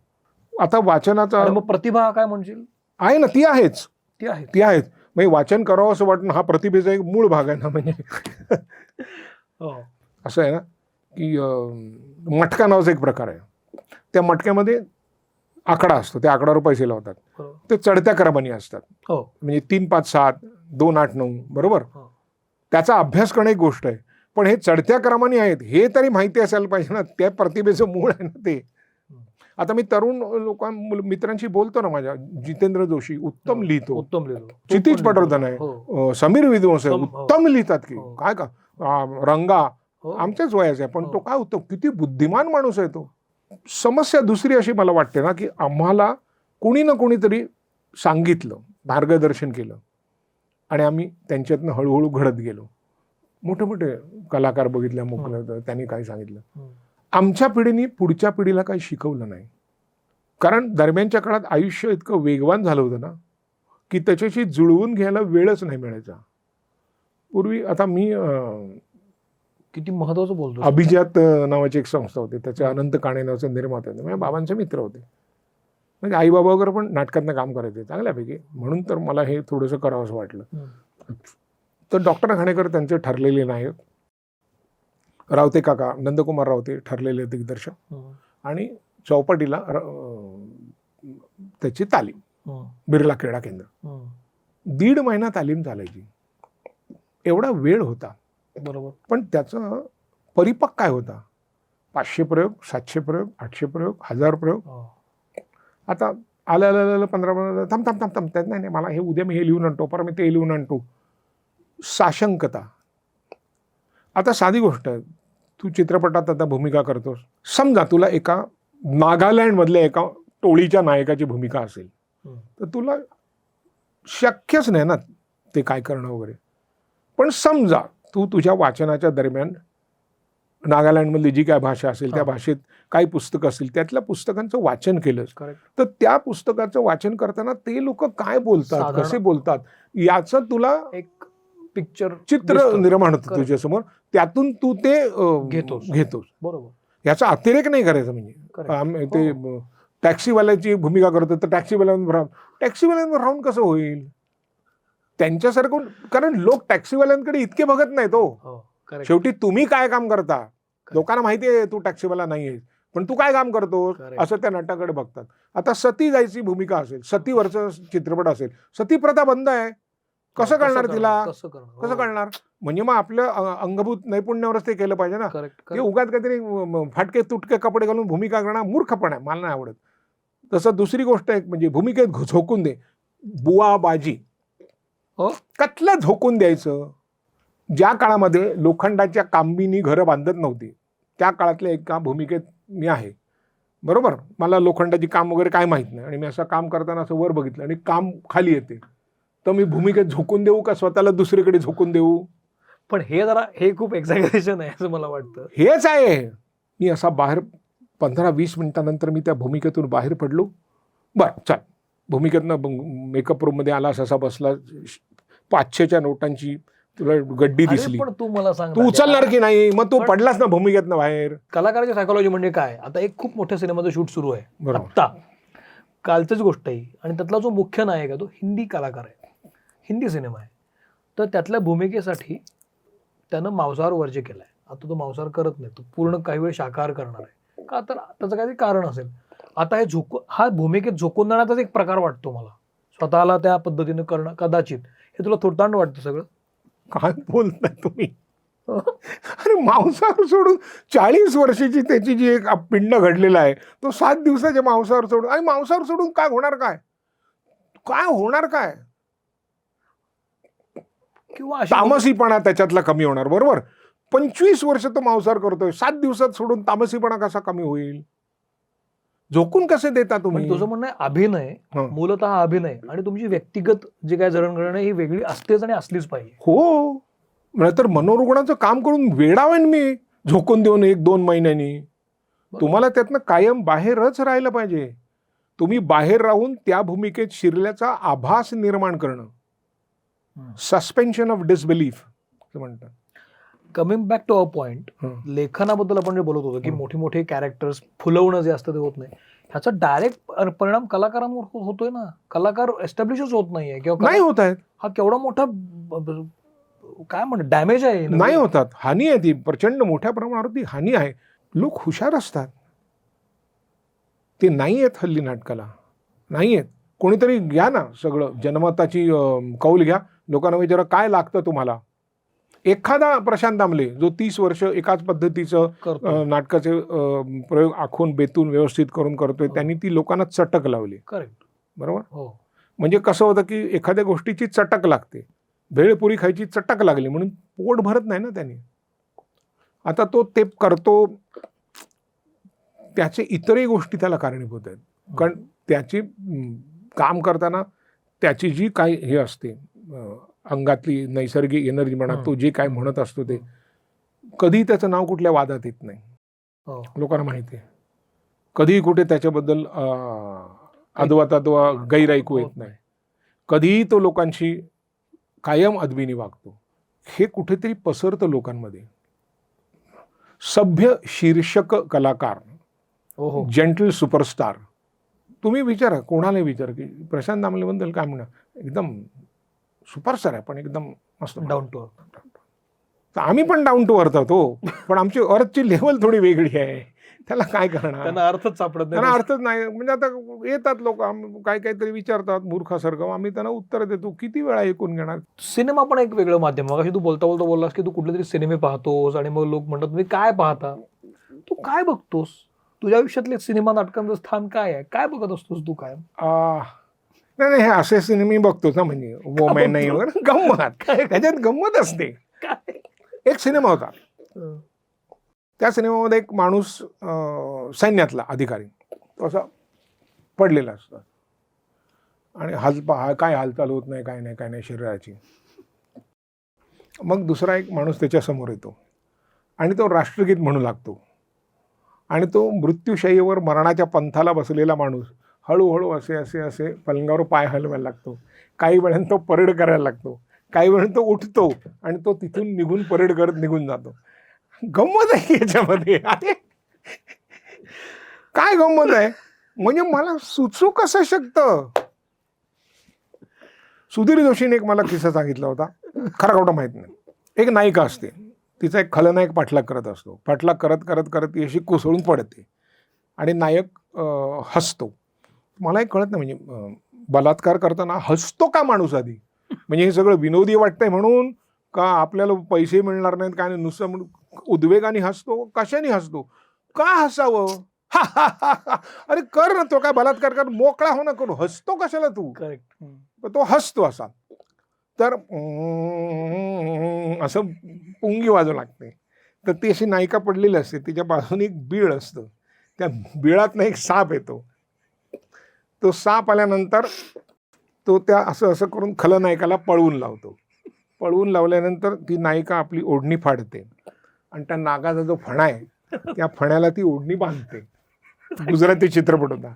आता वाचनाचा मग प्रतिभा काय म्हणशील? आहे ना, ती आहेच. ती आहे. म्हणजे वाचन करावं असं वाटणं हा प्रतिभेचा एक मूळ भाग आहे ना. म्हणजे असं आहे ना, की मटका नावाचा एक प्रकार आहे. त्या मटक्यामध्ये आकडा असतो, त्या आकड्यावर पैसे लावतात. बरोबर. ते चढत्या क्रमाने असतात, हो. म्हणजे 3, 5, 7, 2, 8, 9 बरोबर. हो. त्याचा अभ्यास करणं एक गोष्ट आहे, पण हे चढत्या क्रमाने आहेत हे तरी माहिती असायला पाहिजे ना. त्या प्रतिभेचं मूळ आहे ना ते. आता मी तरुण मित्रांशी बोलतो ना, माझ्या जितेंद्र जोशी उत्तम लिहितो, उत्तम लिहितो. क्षितिज पटवर्धन आहे, समीर विद्वंस आहे, उत्तम लिहितात की काय का. रंगा आमच्याच वयाचा आहे, पण तो काय होतो, किती बुद्धिमान माणूस आहे तो. समस्या दुसरी अशी मला वाटते ना, की आम्हाला कोणी ना कोणीतरी सांगितलं, मार्गदर्शन केलं आणि आम्ही त्यांच्यातनं हळूहळू घडत गेलो. मोठे मोठे कलाकार बघितल्या मोकळं, त्यांनी काय सांगितलं. आमच्या पिढीने पुढच्या पिढीला काही शिकवलं नाही, कारण दरम्यानच्या काळात आयुष्य इतकं वेगवान झालं होतं ना, की त्याच्याशी जुळवून घ्यायला वेळच नाही मिळायचा. पूर्वी आता मी किती महत्वाचं बोलतो. अभिजात नावाची एक संस्था होती, त्याच्या अनंत काणे नावाचे निर्माते होते, माझ्या बाबांचे मित्र होते. म्हणजे आई बाबा वगैरे पण नाटकातनं काम करायचे चांगल्यापैकी, म्हणून तर मला हे थोडंसं करावंसं वाटलं. तर डॉक्टर घाणेकर त्यांचे ठरलेले नायक, रावते काका नंदकुमार रावते ठरलेले दिग्दर्शक, आणि चौपाटीला त्याची तालीम बिर्ला क्रीडा केंद्र. 1.5 महिना तालीम चालायची. एवढा वेळ होता बरोबर, पण त्याचा परिपाक काय होता. 500 प्रयोग, 700 प्रयोग, 800 प्रयोग, 1000 प्रयोग. आता आलं 15 थांब थांब थांब थांब त्यात नाही मला हे उद्या मी हे लिहून आणतो, परत मी ते लिहून आणतो. साशंकता. आता साधी गोष्ट आहे, तू चित्रपटात आता भूमिका करतोस, समजा तुला एका नागालँडमधल्या एका टोळीच्या नायकाची भूमिका असेल, तर तुला शक्यच नाही ना ते काय करणं वगैरे. पण समजा तू तुझ्या वाचनाच्या दरम्यान नागालँडमधली जी काय भाषा असेल त्या भाषेत काही पुस्तकं असतील, त्यातल्या पुस्तकांचं वाचन केलंस, तर त्या पुस्तकाचं वाचन करताना ते लोक काय बोलतात, कसे बोलतात, याचं तुला एक चित्र निर्माण होतं तुझ्यासमोर. त्यातून तू ते घेतोस. बरोबर. याचा अतिरेक नाही करायचा. म्हणजे ते टॅक्सीवाल्याची भूमिका करतो, तर टॅक्सीवाल्यांवर राहून कसं होईल त्यांच्यासारखं, कारण लोक टॅक्सीवाल्यांकडे इतके बघत नाहीत. शेवटी तुम्ही काय काम करता, लोकांना माहिती आहे तू टॅक्सीवाला नाही आहे, पण तू काय काम करतो असं त्या नाटकाकडे बघतात. आता सती जायची भूमिका असेल, सतीवरचं चित्रपट असेल, सती प्रथा बंद आहे, कसं कळणार तिला, कसं कळणार. म्हणजे मग आपल्या अंगभूत नैपुण्यावरच ते केलं पाहिजे ना. ते उगाच काहीतरी फाटके तुटके कपडे घालून भूमिका करणं मूर्खपण आहे, मला नाही आवडत. तसं दुसरी गोष्ट आहे, म्हणजे भूमिकेत झोकून दे. बुवा बाजी कतलं झोकून द्यायचं. ज्या काळामध्ये लोखंडाच्या कांबीनी घरं बांधत नव्हती, त्या काळातल्या एका भूमिकेत मी आहे. बरोबर, मला लोखंडाची काम वगैरे काय माहीत नाही, आणि मी असं काम करताना असं वर बघितलं आणि काम खाली येते, तर मी भूमिकेत झोकून देऊ का स्वतःला दुसरीकडे झोकून देऊ. पण हे खूप एक्झॅगरेशन आहे असं मला वाटतं. हेच आहे. मी असा बाहेर 15-20 मिनिटानंतर मी त्या भूमिकेतून बाहेर पडलो. बरं चल, भूमिकेतनं मेकअप रूममध्ये आलास, असा बसला, 500च्या नोटांची तुला गड्डी दिसली, पण तू मला सांग, तू उचलणार की नाही. मग तू पडलास ना भूमिकेतनं बाहेर. कलाकाराची सायकोलॉजी म्हणजे काय. आता एक खूप मोठ्या सिनेमाचं शूट सुरू आहे आत्ता, कालचीच गोष्ट आहे, आणि त्यातला जो मुख्य नायक आहे तो हिंदी कलाकार आहे, हिंदी सिनेमा आहे. तर त्यातल्या भूमिकेसाठी त्यानं मांसाहार वर्ज्य केलाय. आता तो मांसाहार करत नाही, तो पूर्ण काही वेळ शाकाहार करणार आहे. का तर त्याचं काहीतरी कारण असेल. आता हे हा भूमिकेत झोकून देण्याचाच एक प्रकार वाटतो मला, स्वतःला त्या पद्धतीनं करणं कदाचित. हे तुला थोडतांड वाटतं सगळं. काय बोलताय तुम्ही. अरे मांसाहार सोडून 40 वर्षाची त्याची जी एक पिंड घडलेला आहे, तो 7 दिवसाच्या मांसाहार सोडून, आणि मांसाहार सोडून काय होणार, काय होणार, काय किंवा तामसीपणा त्याच्यातला कमी होणार. बरोबर, 25 वर्ष तो मांसाहार करतोय, 7 दिवसात सोडून तामसीपणा कसा कमी होईल. झोकून कसे देता तुम्ही. तुझं म्हणणं आहे अभिनय मूलतः हा अभिनय, आणि तुमची व्यक्तिगत जी काय जडणघडण ही वेगळी असतेच आणि असलीच पाहिजे. हो, नाहीतर मनोरुग्णाचं काम करून वेडावेन मी झोकून देऊन 1-2 महिन्यांनी. तुम्हाला त्यातनं कायम बाहेरच राहिलं पाहिजे. तुम्ही बाहेर राहून त्या भूमिकेत शिरल्याचा आभास निर्माण करणं, सस्पेन्शन ऑफ डिसबिलीफ म्हणतात. Coming back to a point, लेखनाबद्दल आपण जे बोलत होतो की मोठे मोठे कॅरेक्टर्स फुलवणं जे असतं ते होत नाही, ह्याचा डायरेक्ट परिणाम कलाकारांवर होतोय ना. कलाकार एस्टॅब्लिशच होत नाहीये, किंवा नाही होत आहेत. हा केवढा मोठा काय म्हणत डॅमेज आहे नाही होतात. हानी आहे ती, प्रचंड मोठ्या प्रमाणावरती हानी आहे. लोक हुशार असतात, ते नाही आहेत हल्ली नाटकाला, नाही आहेत. कोणीतरी घ्या ना सगळं जनमताची कौल घ्या, लोकांना विचारा काय लागतं तुम्हाला. एखादा प्रशांत दामले जो 30 वर्ष एकाच पद्धतीचं करतो. नाटकाचे प्रयोग आखून बेतून व्यवस्थित करून करतोय, त्यांनी ती लोकांना चटक लावली. करेक्ट. बरोबर. हो. म्हणजे कसं होतं की एखाद्या गोष्टीची चटक लागते, भेळपुरी खायची चटक लागली म्हणून पोट भरत नाही ना त्यांनी. आता तो ते करतो, त्याचे इतरही गोष्टी त्याला कारणीभूत आहेत. कारण त्याची काम करताना त्याची जी काही हे असते अंगातली नैसर्गिक एनर्जी म्हणा, तो जे काय म्हणत असतो ते कधी त्याचं नाव कुठल्या वादात येत नाही. लोकांना माहिती आहे. कधीही कुठे त्याच्याबद्दल अद्वा गैर ऐकू येत नाही. कधीही तो लोकांशी कायम अदबीने वागतो. हे कुठेतरी पसरतं लोकांमध्ये. सभ्य शीर्षक कलाकार, जेंटल सुपरस्टार. तुम्ही विचारा, कोणालाही विचारा की प्रशांत दामलेबद्दल काय म्हणा, एकदम सुपरस्टार आहे पण एकदम मस्त डाऊन टू अर्थ. तर आम्ही पण डाऊन टू अर्थ होतो, पण आमची अर्थची लेवल थोडी वेगळी आहे. त्याला काय करणार, त्यांना अर्थच सापडत नाही. त्यांना अर्थच नाही. म्हणजे आता येतात लोक काहीतरी विचारतात मूर्खासारखं, आम्ही त्यांना उत्तर देतो. किती वेळा ऐकून घेणार. सिनेमा पण एक वेगळं माध्यम. मग तू बोलता बोलता बोललास की तू कुठले तरी सिनेमे पाहतोस आणि मग लोक म्हणतात तुम्ही काय पाहता, तू काय बघतोस, तुझ्या आयुष्यातले सिनेमा नाटकांचं स्थान काय आहे, काय बघत असतोस तू काय? नाही नाही, हे असे सिनेमे बघतोस ना, म्हणजे वोमॅन नाही वगैरे, गंमत त्याच्यात गंमत असते. एक सिनेमा होता, त्या सिनेमामध्ये एक माणूस सैन्यातला अधिकारी, तो असा पडलेला असतो आणि काय हालचाल होत नाही, काय नाही शरीराची. मग दुसरा एक माणूस त्याच्यासमोर येतो आणि तो राष्ट्रगीत म्हणू लागतो आणि तो मृत्यूशय्येवर मरणाच्या पंथाला बसलेला माणूस हळूहळू असे पलंगावर पाय हलवायला लागतो. काही वेळानं तो परेड करायला लागतो, काही वेळानं तो उठतो आणि तो तिथून निघून परेड करत निघून जातो. गंमत आहे याच्यामध्ये. अरे काय गंमत आहे, म्हणजे मला सुचू कसं शकतं. सुधीर जोशीने एक मला किस्सा सांगितला होता, खरा खोटा माहित नाही. एक नायिका असते, तिचा एक खलनायक पाठलाग करत असतो. पाठलाग करत करत करत ती अशी कोसळून पडते आणि नायक हसतो. मला एक कळत नाही, म्हणजे बलात्कार करताना हसतो का माणूस आधी? म्हणजे हे सगळं विनोदी वाटतंय म्हणून का आपल्याला पैसे मिळणार नाहीत काय, नुसतं म्हणून उद्वेगाने हसतो, कशाने हसतो, का हसावं? अरे कर ना, तो काय बलात्कार कर, मोकळा हो ना, करू, हसतो कशाला तू? करेक्ट. तो हसतो असा. तर असं पुंगी वाजू लागते. तर ती अशी नायिका पडलेली असते, तिच्या बाजूने एक बीळ असतं, त्या बिळातनं एक साप येतो. तो साप आल्यानंतर तो त्या असं करून खलनायकाला पळवून लावतो. पळवून लावल्यानंतर ती नायिका आपली ओढणी फाडते आणि त्या नागाचा जो फणा आहे त्या फण्याला ती ओढणी बांधते. गुजराती चित्रपट होता.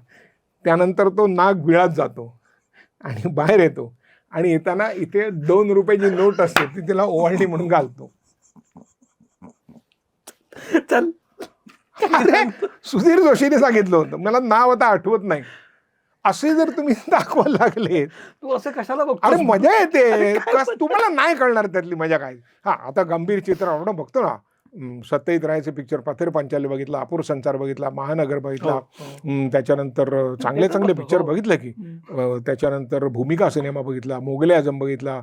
त्यानंतर तो नाग बिळात जातो आणि बाहेर येतो आणि येताना इथे 2 रुपयाची नोट असते ती तिला ओवाळणी म्हणून घालतो. चल, सुधीर जोशीने सांगितलं होतं, मला नाव आता आठवत नाही. असे जर तुम्ही दाखवायला लागले, तू असं कशाला बघतो? अरे मजा येते. तुम्हाला नाही कळणार त्यातली मजा काय. हा, आता गंभीर चित्र आपण बघतो ना, सत्यजित रायचे पिक्चर पथेर पंचाली बघितला, अपूर संचार बघितला, महानगर बघितला, त्याच्यानंतर चांगले चांगले पिक्चर बघितले की, त्याच्यानंतर भूमिका सिनेमा बघितला, मोगले आजम बघितला,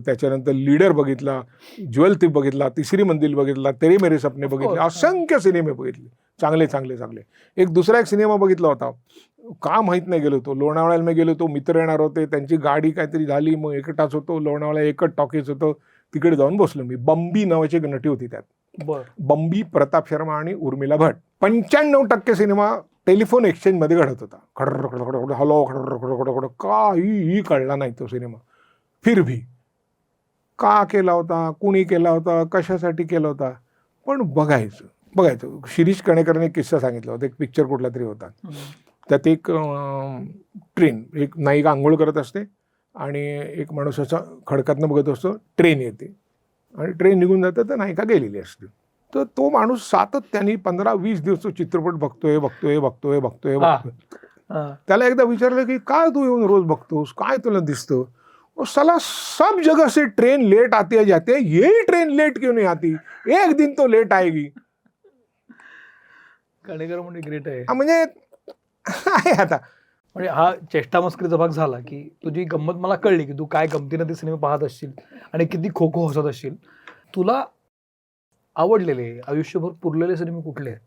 त्याच्यानंतर लीडर बघितला, ज्वेल थिप बघितला, तिसरी मंजिल बघितला, तेरे मेरे सपने बघितले, असंख्य सिनेमे बघितले चांगले चांगले चांगले. दुसरा एक सिनेमा बघितला होता, का माहीत नाही, गेलो होतो लोणावळ्याला, मी गेलो होतो, मित्र येणार होते, त्यांची गाडी काहीतरी झाली, मग एकटाच होतो, लोणावळ्या एकच टॉकीज होतं, तिकडे जाऊन बसलो मी. बंबी नावाची नटी होती त्यात, बंबी, प्रताप शर्मा आणि उर्मिला भट. 95% सिनेमा टेलिफोन एक्सचेंजमध्ये घडत होता. खडर खडखड हलो खडर खडखड, काही कळला नाही तो सिनेमा. फिर भी का केला होता, कुणी केला होता, कशासाठी केला होता, पण बघायचं. शिरीष कणेकरने एक किस्सा सांगितला होता. एक पिक्चर कुठला तरी होता, त्यात एक ट्रेन, एक नायिका आंघोळ करत असते आणि एक माणूस असा खडकातनं बघत असतो, ट्रेन येते आणि ट्रेन निघून जातं, तर नायिका गेलेली असते. तर तो माणूस सातत्याने 15-20 दिवस तो चित्रपट बघतोय. त्याला एकदा विचारलं की काय तू येऊन रोज बघतोस, काय तुला दिसतं? और साला सब जगह से ट्रेन लेट आती है जाती है, यही ट्रेन लेट क्यों नहीं आती, एक दिन तो लेट आएगी. काणेकर म्हणजे ग्रेट आहे. म्हणजे आहे आता. म्हणजे हा चेष्टा मस्करीचा भाग झाला की तुझी गंमत मला कळली की तू काय गमतीनं ते सिनेमे पाहत असशील आणि किती खो खो हसत असशील. तुला आवडलेले आयुष्यभर पुरलेले सिनेमे कुठले आहेत?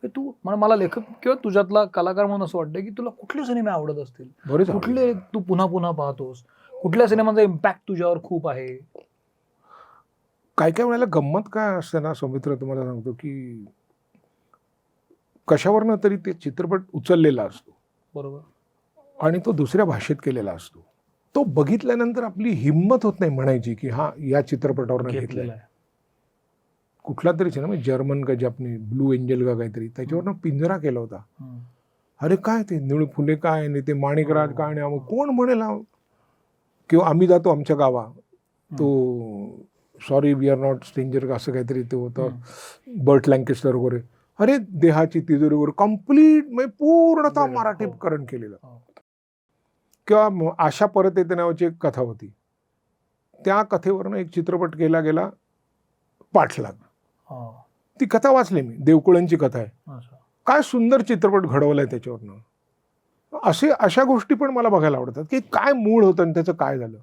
हे तू मला लेखक किंवा तुझ्यातला कलाकार म्हणून असं वाटतं की तुला कुठले सिनेमे आवडत असतील, बरेच कुठले तू पुन्हा पुन्हा पाहतोस, कुठल्या सिनेमाचा इम्पॅक्ट तुझ्यावर खूप आहे? काय काय वेळेला गंमत काय असते ना सौमित्र, तुम्हाला सांगतो की कशावरनं तरी ते चित्रपट उचललेला असतो बरोबर. आणि तो दुसऱ्या भाषेत केलेला असतो. तो बघितल्यानंतर आपली हिंमत होत नाही म्हणायची की हा या चित्रपटावर घेतलेला घेतलेला आहे. आहे. कुठला तरी सिनेमा जर्मन का जपनी ब्लू एंजल का काहीतरी, त्याच्यावरनं पिंजरा केला होता. हम्म. अरे काय ते निळ फुले काय आणि ते माणिकराज हो. काय आणि आम्ही कोण म्हणेल किंवा आम्ही जातो आमच्या गावा, तो sorry we are not stranger असं काहीतरी ते होतं, बर्ट लँकेस्टर वगैरे. अरे देहाची तिजोरी वगैरे कम्प्लीट म्हणजे पूर्णतः वेगळं, हो. मराठीकरण केलेलं. हो. किंवा आशा परत येते नावाची एक कथा होती, त्या कथेवरनं एक चित्रपट केला गेला, पाठलाग. हो. ती कथा वाचली मी, देवकुळांची कथा आहे. असं. काय सुंदर चित्रपट घडवलाय त्याच्यावरनं. अशा गोष्टी पण मला बघायला आवडतात की काय मूळ होतं आणि त्याचं काय झालं.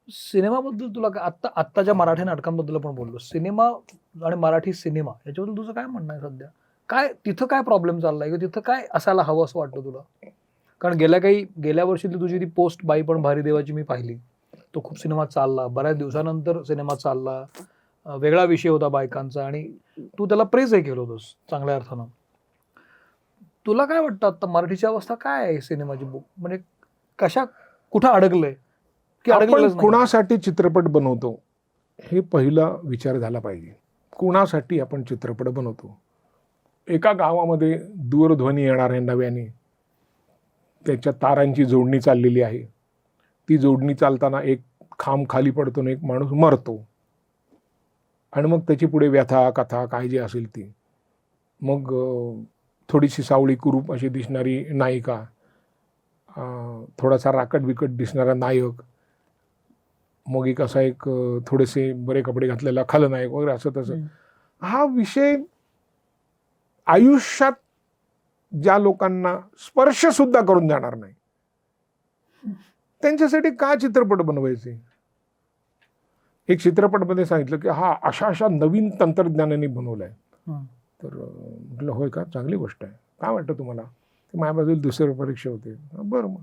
सिनेमाबद्दल तुला आत्ताच्या मराठी नाटकांबद्दल आपण बोललो, सिनेमा आणि मराठी सिनेमा याच्याबद्दल तुझं काय म्हणणं आहे सध्या? काय तिथं काय प्रॉब्लेम चाललाय किंवा तिथं काय असायला हवं असं वाटतं तुला? कारण गेल्या वर्षीतली तुझी ती पोस्ट बाई पण भारी देवाची मी पाहिली. तो खूप सिनेमा चालला, बऱ्याच दिवसानंतर सिनेमा चालला, वेगळा विषय होता बायकांचा आणि तू त्याला प्रेझही केलं होतंस चांगल्या अर्थानं. तुला काय वाटतं आता मराठीची अवस्था काय आहे सिनेमाची? म्हणजे कुठं अडकलंय की आपण अडकलेलंच नाही? कुणासाठी चित्रपट बनवतो हे पहिला विचार झाला पाहिजे. कुणासाठी आपण चित्रपट बनवतो? एका गावामध्ये दूरध्वनी येणार आहे नव्याने, त्याच्या तारांची जोडणी चाललेली आहे, ती जोडणी चालताना एक खांब खाली पडतो आणि एक माणूस मरतो आणि मग त्याची पुढे व्यथा कथा काय जी असेल ती. मग थोडीशी सावळी कुरूप अशी दिसणारी नायिका, थोडासा राकट बिकट दिसणारा नायक, मग एक असा एक थोडेसे बरे कपडे घातलेला खलनायक वगैरे असं तसं. हा विषय आयुष्यात ज्या लोकांना स्पर्श सुद्धा करून जाणार नाही त्यांच्यासाठी का चित्रपट बनवायचे? एक चित्रपटमध्ये सांगितलं की हा अशा नवीन तंत्रज्ञानाने बनवलाय. तर म्हटलं होय का, चांगली गोष्ट आहे, काय वाटतं तुम्हाला? माझ्या बाजूला दुसरी परीक्षा होते. बरं, मग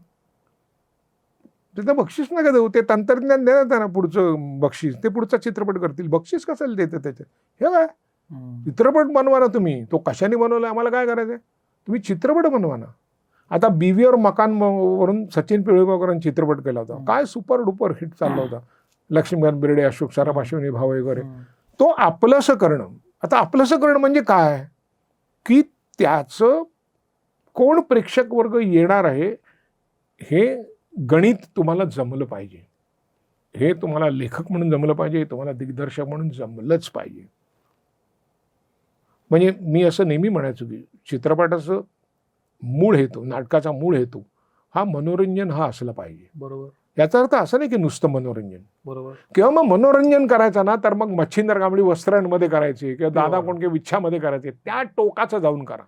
तिथं बक्षीस नका देऊ, ते तंत्रज्ञान देणार त्यांना पुढचं बक्षीस, ते पुढचा चित्रपट करतील. बक्षीस कशाला देतं त्याच्यात? हे काय चित्रपट बनवा ना तुम्ही, तो कशाने बनवला आम्हाला काय करायचं आहे? तुम्ही चित्रपट बनवा ना. आता बीवी और मकान वरून सचिन पिळगावकरांनी चित्रपट केला होता, काय सुपर डुपर हिट चालला होता. लक्ष्मीकांत बेर्डे, अशोक सराफ, अश्विनी भाव वगैरे. तो आपलंसं करणं. आता आपलंसं करणं म्हणजे काय की त्याचं कोण प्रेक्षक वर्ग येणार आहे हे गणित तुम्हाला जमलं पाहिजे, हे तुम्हाला लेखक म्हणून जमलं पाहिजे, तुम्हाला दिग्दर्शक म्हणून जमलंच पाहिजे. म्हणजे मी असं नेहमी म्हणायचो की चित्रपटाचं मूळ हेतू, नाटकाचा मूळ हेतू हा मनोरंजन हा असला पाहिजे. बरोबर. याचा अर्थ असं नाही की नुसतं मनोरंजन. बरोबर. किंवा मग मनोरंजन करायचं ना तर मग मच्छिंद्र कांबळी वस्त्रांमध्ये करायचे किंवा दादा कोंडके विच्छामध्ये करायचे, त्या टोकाचं जाऊन करा.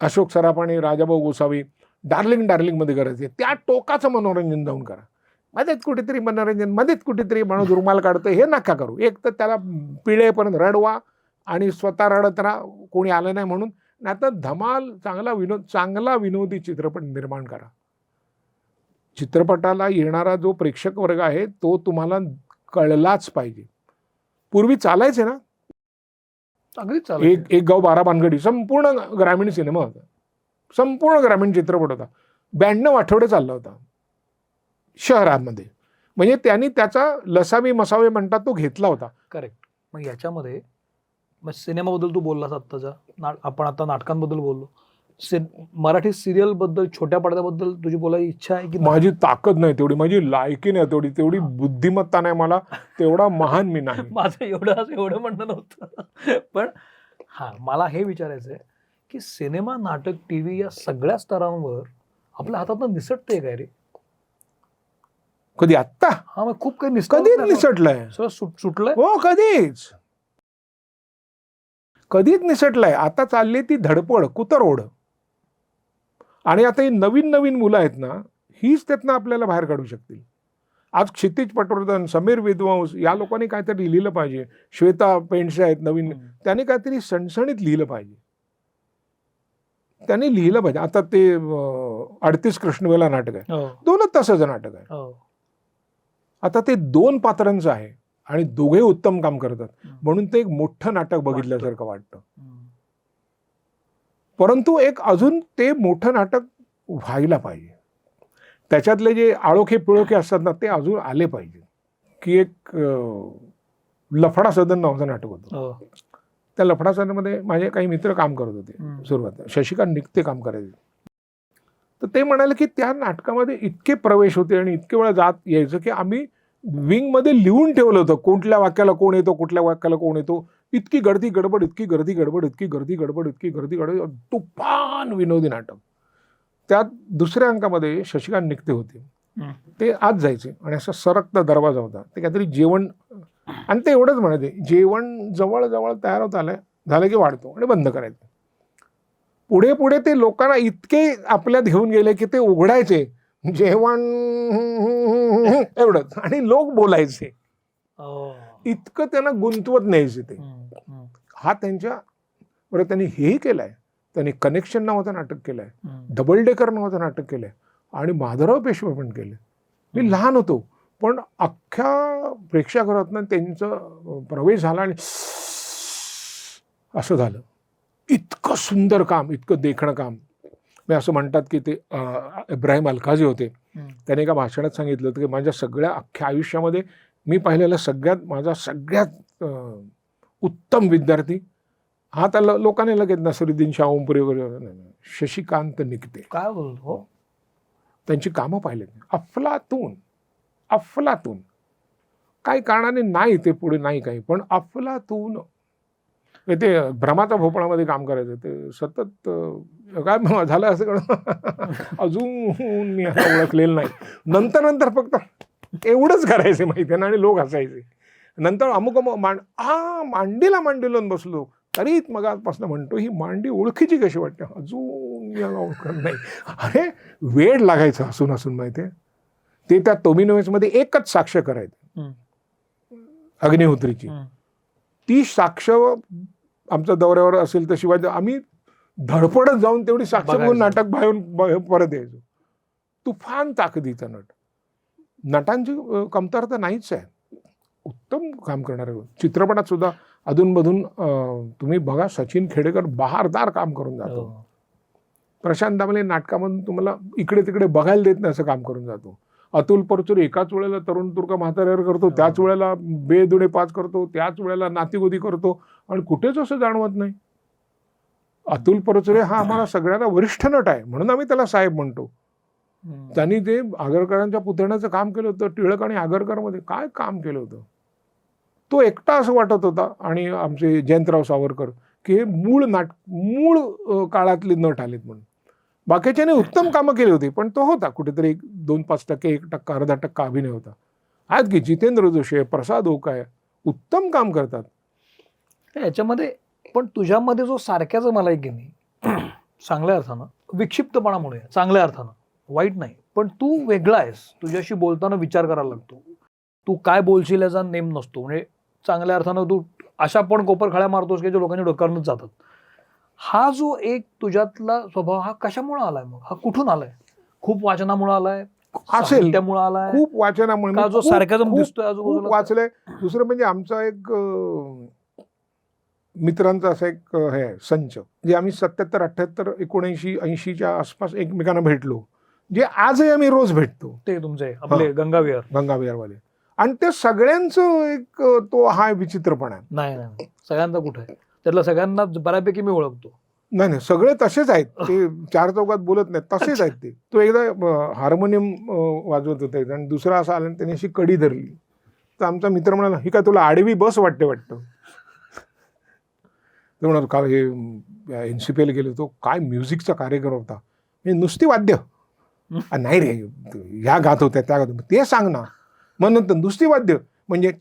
अशोक सराफ आणि राजाभाऊ गोसावी डार्लिंग मध्ये करायचे, त्या टोकाचं मनोरंजन जाऊन करा. मध्येच कुठेतरी मनोरंजन, मध्येच कुठेतरी माणूस रुमाल काढतं, हे नका करू. एक तर त्याला पिळेपर्यंत रडवा आणि स्वतः रडत राहा कोणी आलं नाही म्हणून, नाही तर धमाल चांगला विनोदी चित्रपट निर्माण करा. चित्रपटाला येणारा जो प्रेक्षक वर्ग आहे तो तुम्हाला कळलाच पाहिजे. पूर्वी चालायचे ना, एक गाव 12 भानगडी, संपूर्ण ग्रामीण सिनेमा होता, संपूर्ण ग्रामीण चित्रपट होता. 92 आठवडे चालला होता शहरामध्ये. म्हणजे त्यांनी त्याचा लसावी मसावे म्हणतात तो घेतला होता. करेक्ट. मग याच्यामध्ये सिनेमाबद्दल तू बोललास आत्ताचा, आपण आता नाटकांबद्दल बोललो, मराठी सिरियल बद्दल, छोट्या पडद्याबद्दल तुझी बोलायची इच्छा आहे की? माझी ताकद नाही तेवढी, माझी लायकी नाही तेवढी बुद्धिमत्ता नाही मला, तेवढा महान मी नाही. माझं एवढं म्हणणं नव्हतं. पण मला हे विचारायचं आहे की सिनेमा, नाटक, टीव्ही या सगळ्या स्तरांवर आपल्या हातातनं निसटते काय रे? कधी आत्ता हा मग खूप काही कधीच निसटलंय. सुटलंय. हो कधीच निसटलंय. आता चालली ती धडपड, कुतरओढ. आणि आता ही नवीन नवीन मुलं आहेत ना, हीच त्यातनं आपल्याला बाहेर काढू शकतील. आज क्षितिज पटवर्धन, समीर विद्वांस या लोकांनी काहीतरी लिहिलं पाहिजे. श्वेता पेंडसे आहेत नवीन, त्यांनी काहीतरी सणसणीत लिहिलं पाहिजे. त्यांनी लिहिलं पाहिजे. आता ते 38 कृष्णवेला नाटक आहे, 2च तासाचं नाटक आहे. आता ते 2 पात्रांचं आहे आणि दोघे उत्तम काम करतात, म्हणून ते एक मोठं नाटक बघितल्यासारखं वाटतं. परंतु एक अजून ते मोठं नाटक व्हायला पाहिजे. त्याच्यातले जे आळोखे पिळोखे असतात ना, ते अजून आले पाहिजे. की एक लफडा सदन नावाचं नाटक होतं. त्या लफडा सदनमध्ये माझे काही मित्र काम करत होते सुरुवात. शशिकांत निकते काम करायचे. तर ते म्हणाले की त्या नाटकामध्ये इतके प्रवेश होते आणि इतके वेळा जात यायचं की आम्ही विंगमध्ये लिहून ठेवलं होतं कुठल्या वाक्याला कोण येतो, कुठल्या वाक्याला कोण येतो. इतकी गर्दी गडबड, इतकी गर्दी गडबड, इतकी गर्दी गडबड, इतकी गर्दी गडबड. तुफान विनोदी नाटक. त्यात दुसऱ्या अंकामध्ये शशिकांत निकते होते. ते आज जायचे आणि असा सरकता दरवाजा होता. ते काहीतरी जेवण, आणि ते एवढंच म्हणायचे, जेवण जवळ जवळ तयार होत आलंय, झालं की वाढतो आणि बंद करायचं. पुढे पुढे ते लोकांना इतके आपल्यात घेऊन गेले की ते उघडायचे जेवण एवढंच आणि लोक बोलायचे. इतकं त्यांना गुंतवत न्यायचे ते. हा त्यांच्या बरं त्यांनी हेही केलंय. त्यांनी कनेक्शन नावाचं नाटक केलंय, डबल डेकर नावाचं नाटक केलंय आणि माधवराव पेशवे पण केले. मी लहान होतो पण अख्ख्या प्रेक्षागृहातनं त्यांचं प्रवेश झाला आणि असं झालं. इतकं सुंदर काम, इतकं देखणं काम. मी असं म्हणतात की ते इब्राहिम अलकाजी होते. त्याने एका भाषणात सांगितलं होतं की माझ्या सगळ्या अख्ख्या आयुष्यामध्ये मी पाहिलेला माझा सगळ्यात उत्तम विद्यार्थी हा तर लोकांनी लगेच नसरुद्दीन शाह ओमपुरी वगैरे, शशिकांत निकते. काय बोलतो? त्यांची कामं पाहिलेत. अफलातून काही कारणाने नाही ते पुढे नाही काही, पण अफलातून. ते भ्रमाचा भोपळामध्ये काम करायचं. ते सतत काय झालं असं कळलं अजून मी आता ओळखलेलं नाही. नंतर फक्त एवढंच करायचे माहिती आहे ना, आणि लोक हसायचे. नंतर अमुक मांडीला लावून बसलो तरी मगापासून म्हणतो ही मांडी ओळखीची कशी वाटते, अजून याला ओळखत नाही. अरे वेळ लागायचं हसून माहिती आहे. ते त्या टोमिनोवेसमध्ये एकच साक्ष करायचं अग्निहोत्रीची. ती साक्ष आमच्या दौऱ्यावर असेल तर शिवाय आम्ही धडपडत जाऊन तेवढी साक्ष बघून नाटक बाहेरून परत यायचो. तुफान ताकदीचा नट. नटांची कमतरता नाहीच आहे. उत्तम काम करणारे. चित्रपटात सुद्धा अधूनमधून तुम्ही बघा, सचिन खेडेकर बहारदार काम करून जातो. प्रशांत दामले नाटकामधून तुम्हाला इकडे तिकडे बघायला देत नाही असं काम करून जातो. अतुल परचुरे एकाच वेळेला तरुण तुर्का म्हाताऱ्यावर करतो, त्याच वेळेला बेदुणे 5 करतो, त्याच वेळेला नातीगोदी करतो आणि कुठेच असं जाणवत नाही. अतुल परचुरे हा आम्हाला सगळ्यांना वरिष्ठ नट आहे म्हणून आम्ही त्याला साहेब म्हणतो. त्यांनी ते आगरकरांच्या पुतण्याचं काम केलं होतं. टिळक आणि आगरकरमध्ये काय काम केलं होतं. तो एकटा असं वाटत होता. आणि आमचे जयंतराव सावरकर की हे मूळ काळातले नट आलेत म्हणून. बाकीच्याने उत्तम कामं केली होती, पण तो होता कुठेतरी 2-5%, 1%, अर्धा टक्का अभिनय होता. आज की जितेंद्र जोशी, प्रसाद ओकाय उत्तम काम करतात. याच्यामध्ये पण तुझ्यामध्ये जो सारख्याच मला एक नाही चांगल्या अर्थानं विक्षिप्तपणामुळे, चांगल्या अर्थानं, वाईट नाही, पण तू वेगळा आहेस. तुझ्याशी बोलताना विचार करायला लागतो. तू काय बोलशील याचा नेम नसतो. म्हणजे चांगल्या अर्थानं तू अशा पण कोपरखाळ्या मारतोस की जे लोकांच्या डोक्यावरूनच जातात. हा जो एक तुझ्यातला स्वभाव हा कशामुळे आलाय मग? हा कुठून आलाय? खूप वाचनामुळे आलाय असेल, त्यामुळे आलाय, खूप वाचनामुळे. का जो सारख्याजम दिसतोय आजूबाजूला वाचलंय. दुसरं म्हणजे आमचा एक मित्रांचा असा एक हे संच, जे आम्ही 77, 78, 79, 80च्या आसपास एकमेकांना भेटलो, जे आजही आम्ही रोज भेटतो. ते तुमचे आपले गंगाविहारवाले. आणि ते सगळ्यांचं एक तो हा विचित्रपणा आहे. नाही सगळ्यांचा कुठे आहे. त्यातला सगळ्यांना बऱ्यापैकी मी ओळखतो. नाही सगळे तसेच आहेत. ते 4 चौकात बोलत नाहीत, तसेच आहेत ते. तो एकदा हार्मोनियम वाजवत होता आणि दुसरा असा आला आणि त्याने अशी कडी धरली. तर आमचा मित्र म्हणाला, ही काय तुला आडवी बस वाटतं. तो म्हणाल का हे NCPL गेलो तो काय म्युझिकचा कार्यक्रम होता, हे नुसती वाद्य. नाही रे, ह्या गात होत्या त्या गात होत्या, ते सांग ना. मग नंतर दुसरी वाद्य म्हणजे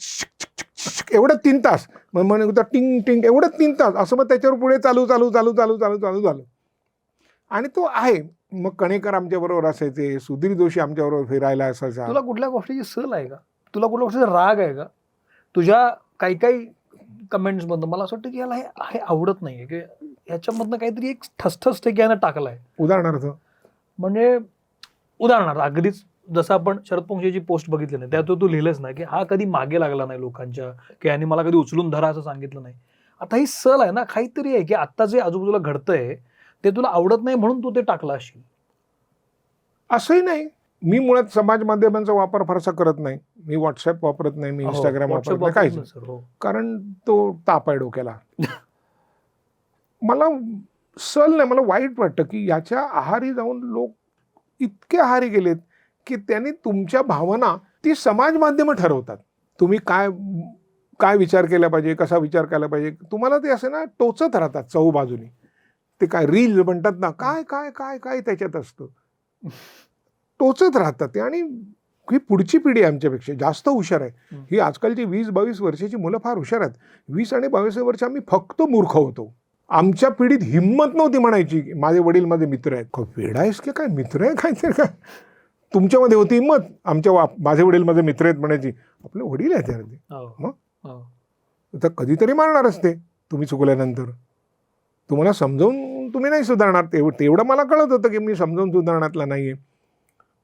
एवढं 3 तास, मग एकदा टिंग टिंग एवढं 3 तास असं, मग त्याच्यावर पुढे चालू चालू चालू चालू चालू चालू झालं. आणि तो आहे. मग कणेकर आमच्याबरोबर असायचे, सुधीर जोशी आमच्याबरोबर फिरायला असायचा. तुला कुठल्या गोष्टीची सल आहे का? तुला कुठल्या गोष्टीचा राग आहे का? तुझ्या काही काही कमेंट्स मधनं मला असं वाटतं की याला हे आवडत नाहीये, की ह्याच्यामधनं काहीतरी एक ठसठस ते यानं टाकलाय. उदाहरणार्थ म्हणजे उदाहरणार्थ अगदीच जसं आपण शरद पोंक्षेची पोस्ट बघितली नाही, त्यात तू लिहिलंच नाही की हा कधी मागे लागला नाही लोकांच्या, की यांनी मला कधी उचलून धरा असं सांगितलं नाही. आता ही सल आहे ना, काहीतरी आहे की आता जे आजूबाजूला घडतंय ते तुला आवडत नाही म्हणून तू ते टाकला असशील. असंही नाही. मी मुळात समाज माध्यमांचा वापर फारसा करत नाही. मी व्हॉट्सअप वापरत नाही, मी इंस्टाग्राम वापरत नाही, काहीच नाही. कारण तो ताप आहे डोक्याला. मला सल नाही, मला वाईट वाटतं की याच्या आहारी जाऊन लोक इतके आहारी गेलेत की त्यांनी तुमच्या भावना ती समाज माध्यम ठरवतात. तुम्ही काय काय विचार केला पाहिजे, कसा विचार केला पाहिजे, तुम्हाला ते असं ना टोचत राहतात चहूबाजूनी. ते काय रील म्हणतात ना, काय काय काय काय त्याच्यात असतं, टोचत राहतात ते. आणि ही पुढची पिढी आमच्यापेक्षा जास्त हुशार आहे. ही आजकालची 20-22 वर्षाची मुलं फार हुशार आहेत. 20 आणि 22 वर्ष आम्ही फक्त मूर्ख होतो. आमच्या पिढीत हिंमत नव्हती म्हणायची माझे वडील माझे मित्र आहेत. वेडा आहेस की काय, मित्र आहे काय काय? तुमच्यामध्ये होती हिंमत, माझे वडील माझे मित्र आहेत म्हणायची. आपले वडील आहेत यार ते. मग तर कधीतरी मारणारच ते तुम्ही चुकल्यानंतर. तुम्हाला समजावून तुम्ही नाही सुधारणार, तेवढं मला कळत होतं की मी समजावून सुधारण्यातला नाहीये.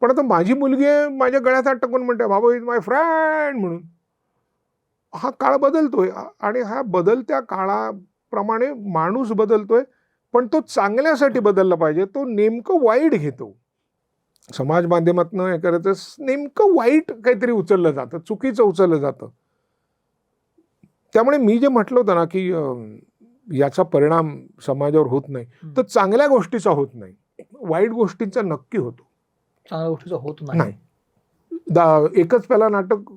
पण आता माझी मुलगी माझ्या गळ्यात हात टाकून म्हणते बाबा इज माय फ्रेंड म्हणून. हा काळ बदलतोय आणि हा बदलत्या काळाप्रमाणे माणूस बदलतोय, पण तो चांगल्यासाठी बदलला पाहिजे. तो नेमकं वाईट घेतो. समाज माध्यमातून हे करायचं, नेमकं वाईट काहीतरी उचललं जातं, चुकीचं उचललं जातं. त्यामुळे मी जे म्हटलं होतं ना की याचा परिणाम समाजावर होत नाही, तर चांगल्या गोष्टीचा होत नाही, वाईट गोष्टींचा नक्की होतो. चांगल्या गोष्टीचा होत नाही. एकच पहिला नाटक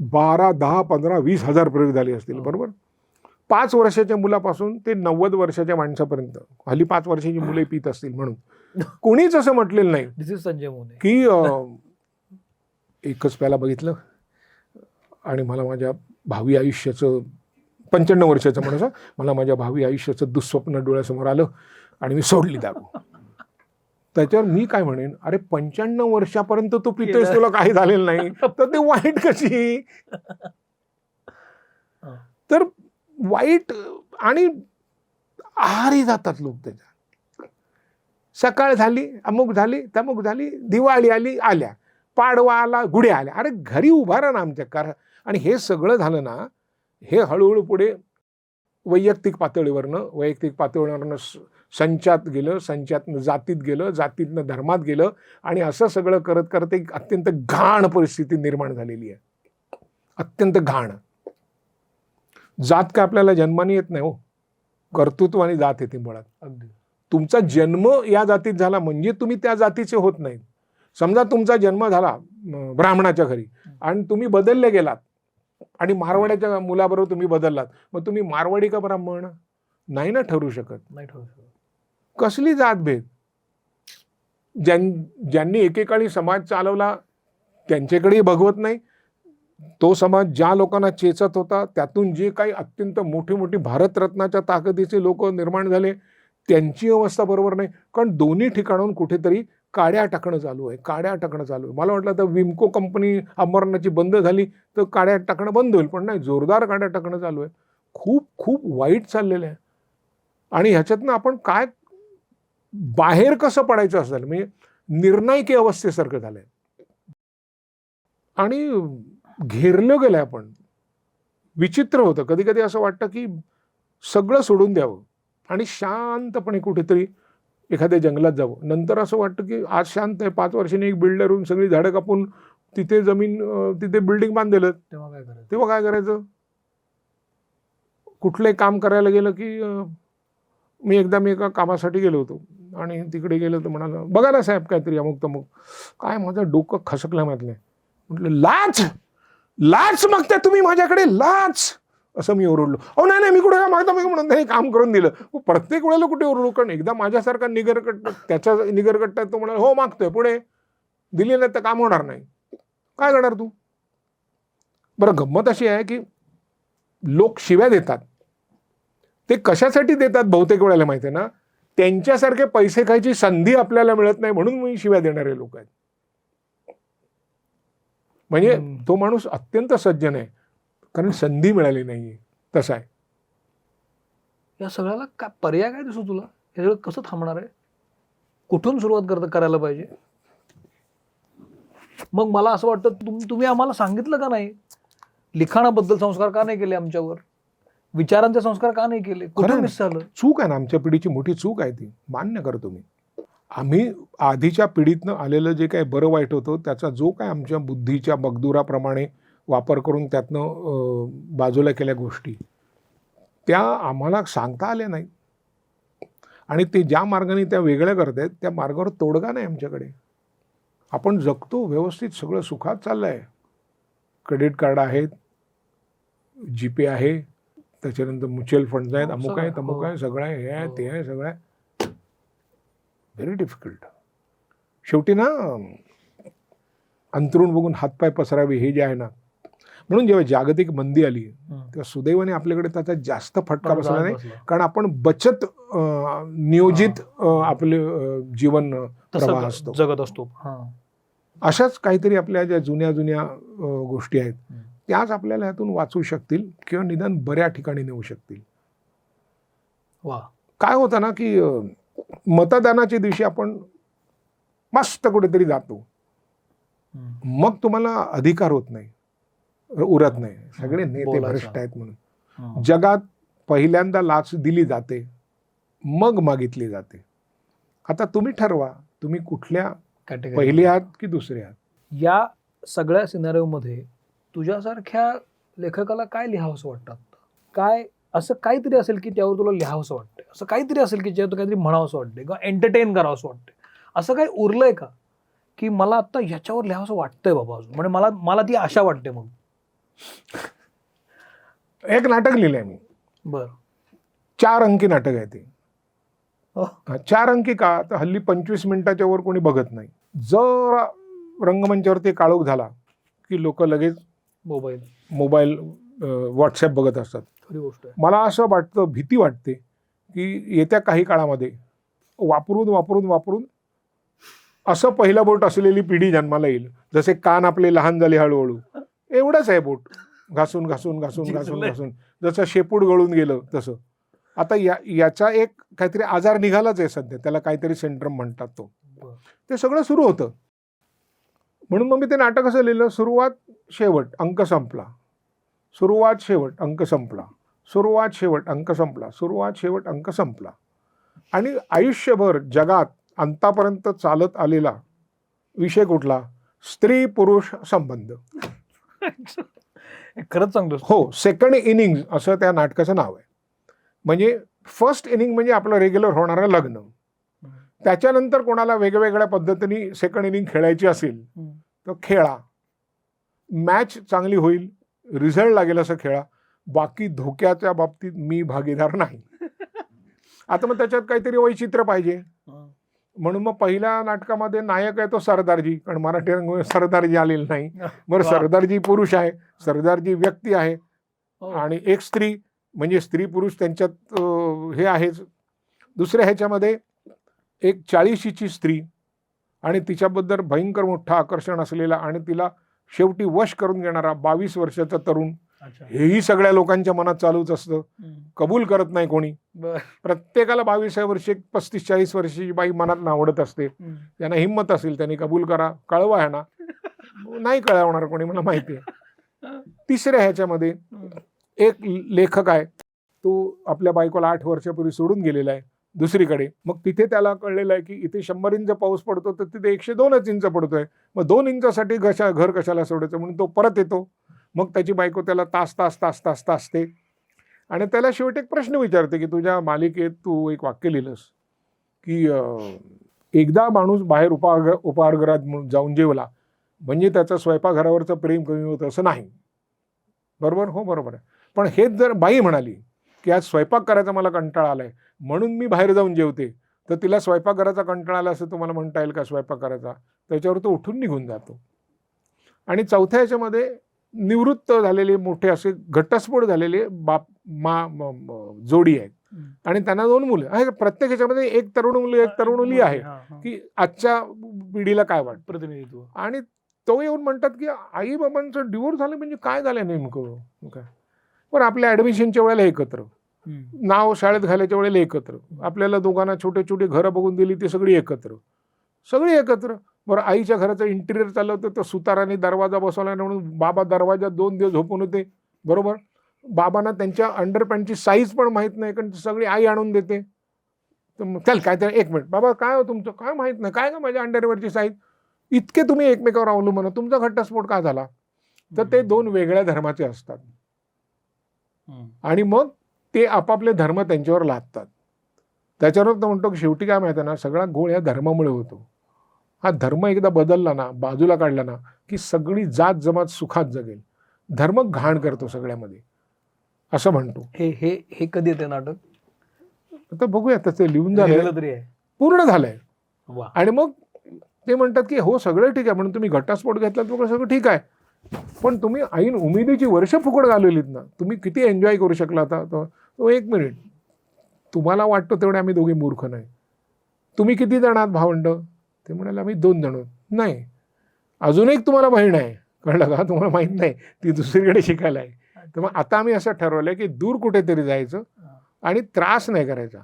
12, 10, 15, 20 हजार प्रयोग झाले असतील, बरोबर. 5 वर्षाच्या मुलापासून ते 90 वर्षाच्या माणसापर्यंत, हल्ली 5 वर्षाची मुले पित असतील म्हणून कोणीच असं म्हटलेलं नाही दिस इज संजय मोने की एकच पहिला बघितलं आणि मला माझ्या भावी आयुष्याचं 95 वर्षाचं म्हणायचं, मला माझ्या भावी आयुष्याचं दुःस्वप्न डोळ्यासमोर आलं आणि मी सोडली दारू. त्याच्यावर मी काय म्हणेन, अरे 95 वर्षापर्यंत तू पितोयस, तुला काही झालेलं नाही, तर ते वाईट कशी? तर वाईट आणि आहारी जातात लोक त्याच्या. सकाळ झाली, अमुक झाली, तमुक झाली, दिवाळी आली, आल्या, पाडवा आला, गुढ्या आल्या. अरे घरी उभा राहा ना आमच्या. आणि हे सगळं झालं ना, हे हळूहळू पुढे वैयक्तिक पातळीवरनं संचात गेलं, संचातनं जातीत गेलं, जातीतनं धर्मात गेलं, आणि असं सगळं करत करत एक अत्यंत घाण परिस्थिती निर्माण झालेली आहे. अत्यंत घाण. जात काय आपल्याला जन्माने येत नाही हो, कर्तृत्व आणि जात येते मुळात. अगदी. तुमचा जन्म या जातीत झाला म्हणजे तुम्ही त्या जातीचे होत नाहीत. समजा तुमचा जन्म झाला ब्राह्मणाच्या घरी आणि तुम्ही बदलले गेलात आणि मारवाड्याच्या मुलाबरोबर तुम्ही बदललात, मग तुम्ही मारवाडी का ब्राह्मण नाही ना ठरू शकत. नाही ठरू शकत. कसली जातभेद? ज्यांनी एकेकाळी समाज चालवला त्यांच्याकडेही भगवत नाही. तो समाज ज्या लोकांना चेचत होता, त्यातून जे काही अत्यंत मोठी मोठी भारतरत्नाच्या ताकदीचे लोक निर्माण झाले, त्यांची अवस्था बरोबर नाही. कारण दोन्ही ठिकाणाहून कुठेतरी काड्या टाकणं चालू आहे. मला वाटलं तर विमको कंपनी अंबरनाथची बंद झाली तर काड्या टाकणं बंद होईल, पण नाही, जोरदार काड्या टाकणं चालू आहे. खूप खूप वाईट चाललेलं आहे. आणि ह्याच्यातनं आपण काय बाहेर कसं पडायचं असं म्हणजे निर्णायकी अवस्थेसारखं झालंय आणि घेरलं गेलंय आपण. विचित्र होतं. कधी कधी असं वाटतं की सगळं सोडून द्यावं आणि शांतपणे कुठेतरी एखाद्या जंगलात जावं. नंतर असं वाटतं की आज शांत आहे, 5 वर्षांनी एक बिल्डर होऊन सगळी झाडं कापून तिथे तिथे बिल्डिंग बांधलेलं, तेव्हा काय करायचं? कुठलंही काम करायला गेलं की मी एका कामासाठी गेलो होतो आणि तिकडे गेलो तर म्हणाला, बघा ना साहेब काहीतरी अमुक तमुक. काय माझं डोकं खसकलं म्हटलं. म्हटलं लाच मागता तुम्ही माझ्याकडे, लाच, असं मी ओरडलो. अहो नाही मी कुठे मागता मी म्हणून त्यांनी काम करून दिलं. प्रत्येक वेळेला कुठे ओरडलो? कारण एकदा माझ्यासारखा निगरकट्टा, त्याच्या निगरकट्टा तो म्हणाला हो मागतोय पुढे, दिली नाही तर काम होणार नाही. काय करणार तू? बरं, गंमत अशी आहे की लोक शिव्या देतात. ते कशासाठी देतात बहुतेक वेळेला माहिती आहे ना, त्यांच्यासारखे पैसे खायची संधी आपल्याला मिळत नाही म्हणून मी शिव्या देणारे लोक आहेत. म्हणजे तो माणूस अत्यंत सज्जन आहे, कारण संधी मिळाली नाहीये. तसा आहे. या सगळ्याला काय पर्याय काय दिसतो तुला? हे सगळं कसं थांबणार आहे? कुठून सुरुवात करायला पाहिजे? मग मला असं वाटतं तुम्ही आम्हाला सांगितलं का नाही? लिखाणाबद्दल संस्कार का नाही केले आमच्यावर? विचारांचे संस्कार का नाही केले? कुठे मिस झालं? चूक आहे ना, आमच्या पिढीची मोठी चूक आहे ती, मान्य करतो मी. आम्ही आधीच्या पिढीतनं आलेलं जे काही बरं वाईट होतं त्याचा जो काय आमच्या बुद्धीच्या मगदुराप्रमाणे वापर करून त्यातनं बाजूला केल्या गोष्टी, त्या आम्हाला सांगता आल्या नाही. आणि ते ज्या मार्गाने त्या वेगळ्या करतायत त्या मार्गावर तोडगा नाही आमच्याकडे. आपण जगतो व्यवस्थित, सगळं सुखात चाललं आहे. क्रेडिट कार्ड आहेत, जीपे आहे, त्याच्यानंतर म्युच्युअल फंड आहेत, अमुक आहे तमुक आहे, सगळं आहे, हे आहे ते आहे, सगळं आहे. Very difficult. शेवटी ना अंतरुण बघून हातपाय पसरावे हे जे आहे ना, म्हणून जेव्हा जागतिक मंदी आली तेव्हा सुदैवाने आपल्याकडे त्याचा जास्त फटका बसला नाही, कारण आपण बचत नियोजित आपले जीवन प्रवाह असतो, जगत असतो. अशाच काहीतरी आपल्या ज्या जुन्या गोष्टी आहेत त्याच आपल्याला ह्यातून वाचू शकतील किंवा निदान बऱ्या ठिकाणी नेऊ शकतील. वा. काय होतं ना की मतदानाच्या दिवशी आपण मस्त कुठेतरी जातो, मग तुम्हाला अधिकार होत नाही, उरत नाही. सगळे नेते भ्रष्ट आहेत म्हणून जगात पहिल्यांदा लाच दिली जाते, मग मागितली जाते. आता तुम्ही ठरवा, तुम्ही कुठल्या पहिली आहात की दुसरे आहात. या सगळ्या सिनारिओमध्ये तुझ्यासारख्या लेखकाला काय लिहावंसं वाटतं? काय असं काहीतरी असेल की त्यावर तुला लिहावंसं वाटतं, असं काहीतरी असेल की ज्यावर काहीतरी म्हणावंसं वाटतं किंवा एंटरटेन करावंसं वाटतं, असं काही उरलंय का की मला आता ह्याच्यावर लिहावंसं वाटतंय बाबा अजून? म्हणजे मला ती आशा वाटते. मग एक नाटक लिहिलंय मी. बर. 4 अंकी नाटक आहे ते. हो. 4 अंकी का तर हल्ली 25 मिनिटाच्या वर कोणी बघत नाही. जर रंगमंचावरती काळोख झाला की लोक लगेच मोबाईल व्हॉट्सॲप बघत असतात. खरी गोष्ट आहे. मला असं वाटतं, भीती वाटते की येत्या काही काळामध्ये वापरून असं पहिलं बोट असलेली पिढी जन्माला येईल. जसे कान आपले लहान झाले हळूहळू, एवढंच आहे बोट, घासून जसं शेपूट गळून गेलं तसं. आता याचा एक काहीतरी आजार निघालाच आहे सध्या, त्याला काहीतरी सिंड्रोम म्हणतात. ते सगळं सुरू होतं. म्हणून मग मी ते नाटक असं लिहिलं, सुरुवात शेवट अंक संपला, सुरुवात शेवट अंक संपला, सुरुवात शेवट अंक संपला, सुरुवात शेवट अंक संपला. आणि आयुष्यभर जगात अंतापर्यंत चालत आलेला विषय कुठला? स्त्री पुरुष संबंध. खरंच चांगलं. हो, सेकंड इनिंग असं त्या नाटकाचं नाव आहे. म्हणजे फर्स्ट इनिंग म्हणजे आपलं रेग्युलर होणारं लग्न, त्याच्यानंतर कोणाला वेगवेगळ्या पद्धतीने सेकंड इनिंग खेळायची असेल तर खेळा, मॅच चांगली होईल, रिझल्ट लागेल असं खेळा, बाकी धोक्याच्या बाबतीत मी भागीदार नाही. आता मग त्याच्यात काहीतरी वैचित्र्य पाहिजे, म्हणून मग पहिल्या नाटकामध्ये नायक आहे तो सरदारजी, कारण मराठी रंगभूमी सरदारजी आलेलं नाही. बरं, सरदारजी पुरुष आहे, सरदारजी व्यक्ती आहे, आणि एक स्त्री, म्हणजे स्त्री पुरुष त्यांच्यात हे आहेच. दुसऱ्या ह्याच्यामध्ये एक 40शीची स्त्री आणि तिच्याबद्दल भयंकर मोठं आकर्षण असलेला आणि तिला शेवटी वश करून घेणारा 22 वर्षाचा तरुण. हेही सगळ्या लोकांच्या मनात चालूच असतं, कबूल करत नाही कोणी. प्रत्येकाला 22व्या वर्षी 35-40 वर्षाची बाई मनात आवडत असते. त्यांना हिंमत असेल त्यांनी कबूल करा, कळवा आहे ना. नाही कळवणार कोणी, मला माहिती आहे. तिसऱ्या ह्याच्यामध्ये एक लेखक आहे, तो आपल्या बायकोला 8 वर्षापूर्वी सोडून गेलेला आहे दुसरीकडे. मग तिथे त्याला कळलेलं आहे की इथे 100 इंच पाऊस पडतो तर तिथे 102च इंच पडतोय, मग 2 इंचासाठी घर कशाला सोडायचं, म्हणून तो परत येतो. मग त्याची बायको त्याला तास तासते आणि त्याला शेवटी एक प्रश्न विचारते की तुझ्या मालिकेत तू एक वाक्य लिहिलंस की एकदा माणूस बाहेर उपहारगृहात जाऊन जेवला म्हणजे त्याचं स्वयंपाकघरावरचं प्रेम कमी होतं असं नाही. बरोबर? हो, बरोबर आहे. पण हेच जर बाई म्हणाली की आज स्वयंपाक करायचा मला कंटाळा आलाय म्हणून मी बाहेर जाऊन जेवते, तर तिला स्वयंपाकघराचा कंटाळा आला असं तुम्हाला म्हणता येईल का स्वयंपाक करायचा, त्याच्यावर तो उठून निघून जातो. आणि चौथ्या ह्याच्यामध्ये निवृत्त झालेले मोठे असे घटस्फोट झालेले बाप जोडी आहेत आणि त्यांना 2 मुलं आहे. प्रत्येक ह्याच्यामध्ये एक तरुण मुली एक तरुण मुली आहे की आजच्या पिढीला काय वाटतं प्रतिनिधित्व. आणि तो येऊन म्हणतात की आई बाबांचं डिवोर्स झालं म्हणजे काय झालं नेमकं काय. पण आपल्या ॲडमिशनच्या वेळेला एकत्र, नाव शाळेत घालायच्या वेळेला एकत्र, आपल्याला दोघांना छोटे छोटे घरं बघून दिली ती सगळी एकत्र. बरं आईच्या घराचं इंटिरियर चाललं होतं तर सुताराने दरवाजा बसवला म्हणून बाबा दरवाजा 2 दिवस झोपून होते. बरोबर, बाबांना त्यांच्या अंडरपॅन्टची साईज पण माहीत नाही कारण सगळी आई आणून देते. तर मग चल काय तर 1 मिनिट बाबा काय हो तुमचं काय माहीत नाही काय का माझ्या अंडरवेअरची साईज. इतके तुम्ही एकमेकावर अवलंबून तुमचा घटस्फोट का झाला. तर ते 2 वेगळ्या धर्माचे असतात आणि मग ते आपापले धर्म त्यांच्यावर लादतात. त्याच्यावर तो म्हणतो की शेवटी काय माहिती आहे ना, सगळा घोळ ह्या धर्मामुळे होतो. हा धर्म एकदा बदलला ना, बाजूला काढला ना, की सगळी जात जमात सुखात जगेल. धर्म घाण करतो सगळ्यामध्ये असं म्हणतो. हे कधी येते नाटक? आता बघूया त्याचं लिहून झालंय, तरी आहे, पूर्ण झालंय. वा. आणि मग ते म्हणतात की हो सगळं ठीक आहे म्हणून तुम्ही घटस्फोट घेतलात वगैरे सगळं ठीक आहे, पण तुम्ही ऐन उमेदीची वर्ष फुकट घालवलीत ना, तुम्ही किती एन्जॉय करू शकला आता. तो 1 मिनिट, तुम्हाला वाटतं तेवढे आम्ही दोघे मूर्ख नाही. तुम्ही किती जण आहात भावंड? ते म्हणाले आम्ही 2 जण. नाही, अजून एक तुम्हाला बहीण आहे, कळलं का? तुम्हाला माहीत नाही, ती दुसरीकडे शिकायला आहे. तर मग आता आम्ही असं ठरवलंय की दूर कुठेतरी जायचं आणि त्रास नाही करायचा.